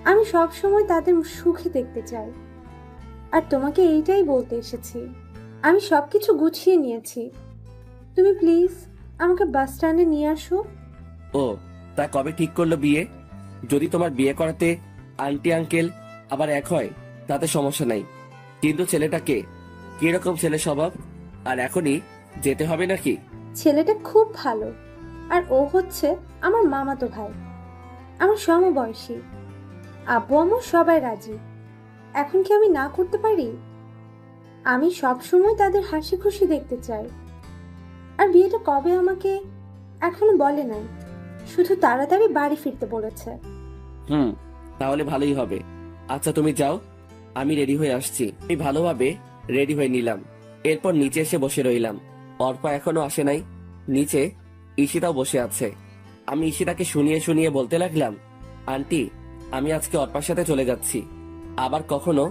আমি সব সময় তাদের সুখে দেখতে চাই। আর তোমাকে এইটাই বলতে এসেছি। আমি সবকিছু গুছিয়ে নিয়েছি। তুমি প্লিজ আমাকে বাস স্ট্যান্ডে নিয়ে আসো। ও, তা কবে ঠিক করলো বিয়ে? যদি তোমার বিয়ে করাতে আন্টি আঙ্কেল আবার এক হয় তাতে সমস্যা নাই, কিন্তু ছেলেটাকে কিরকম ছেলে স্বভাব? আর এখনই যেতে হবে নাকি? ছেলেটা খুব ভালো। আর ও হচ্ছে আমার মামাতো ভাই, আমার সমবয়সী। আব্বু আম্মু সবাই রাজি। এখন কি আমি না করতে পারি? আমি সব সময় তাদের হাসি খুশি দেখতে চাই। আর বিয়েটা কবে আমাকে এখনো বলে নাই, শুধু তাড়াতাড়ি বাড়ি ফিরতে বলেছে। তাহলে ভালোই হবে। আচ্ছা তুমি যাও, আমি রেডি হয়ে আসছি। আমি ভালোভাবে রেডি হয়ে নিলাম। এরপর নিচে এসে বসে রইলাম। অর্পা এখনো আসে নাই। নিচে ঈশিতাও বসে আছে। আমি ঈশিতাকে শুনিয়ে শুনিয়ে বলতে লাগলাম, আন্টি, আমি আজকে অর্পার সাথে চলে যাচ্ছি। আবার কখনো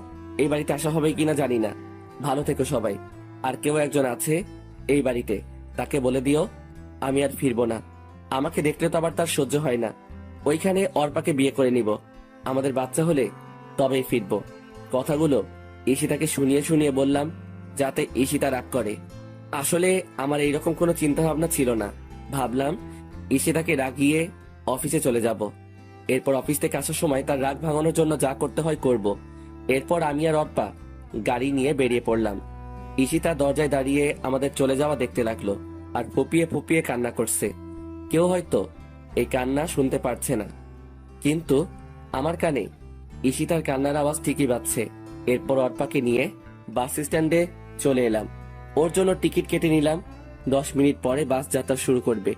এই বাড়িতে আসা হবে কিনা জানি না। ভালো থেকো সবাই। আর কেউ একজন আছে এই বাড়িতে, তাকে বলে দিও আমি আর ফিরবো না। আমাকে দেখলে তো আবার তার সহ্য হয় না। ওইখানে অর্পাকে বিয়ে করে নিব। আমাদের বাচ্চা হলে তবেই ফিরবো। কথাগুলো ঈশিতাকে শুনিয়ে শুনিয়ে বললাম, যাতে ঈশিতা রাগ করে। আসলে আমার এইরকম কোনো চিন্তা ভাবনা ছিল না। ভাবলাম ঈশিতাকে রাগিয়ে অফিসে চলে যাব। এরপর অফিস থেকে আসার সময় তার রাগ ভাঙানোর জন্য যা করতে হয় করব। এরপর আমি আর অর্পা গাড়ি নিয়ে বেরিয়ে পড়লাম। ঈশিতা দরজায় দাঁড়িয়ে আমাদের চলে যাওয়া দেখতে লাগলো আর ফুপিয়ে ফুপিয়ে কান্না করছে। কেউ হয়তো এই কান্না শুনতে পারছে না, কিন্তু আমার কানে ঈশিতার কান্নার আওয়াজ ঠিকই বাজছে। এরপর অর্পাকে নিয়ে বাস স্ট্যান্ডে চলে এলাম। ওর জন্য টিকিট কেটে নিলাম। 10 মিনিট পরে বাস যাত্রা শুরু করবে।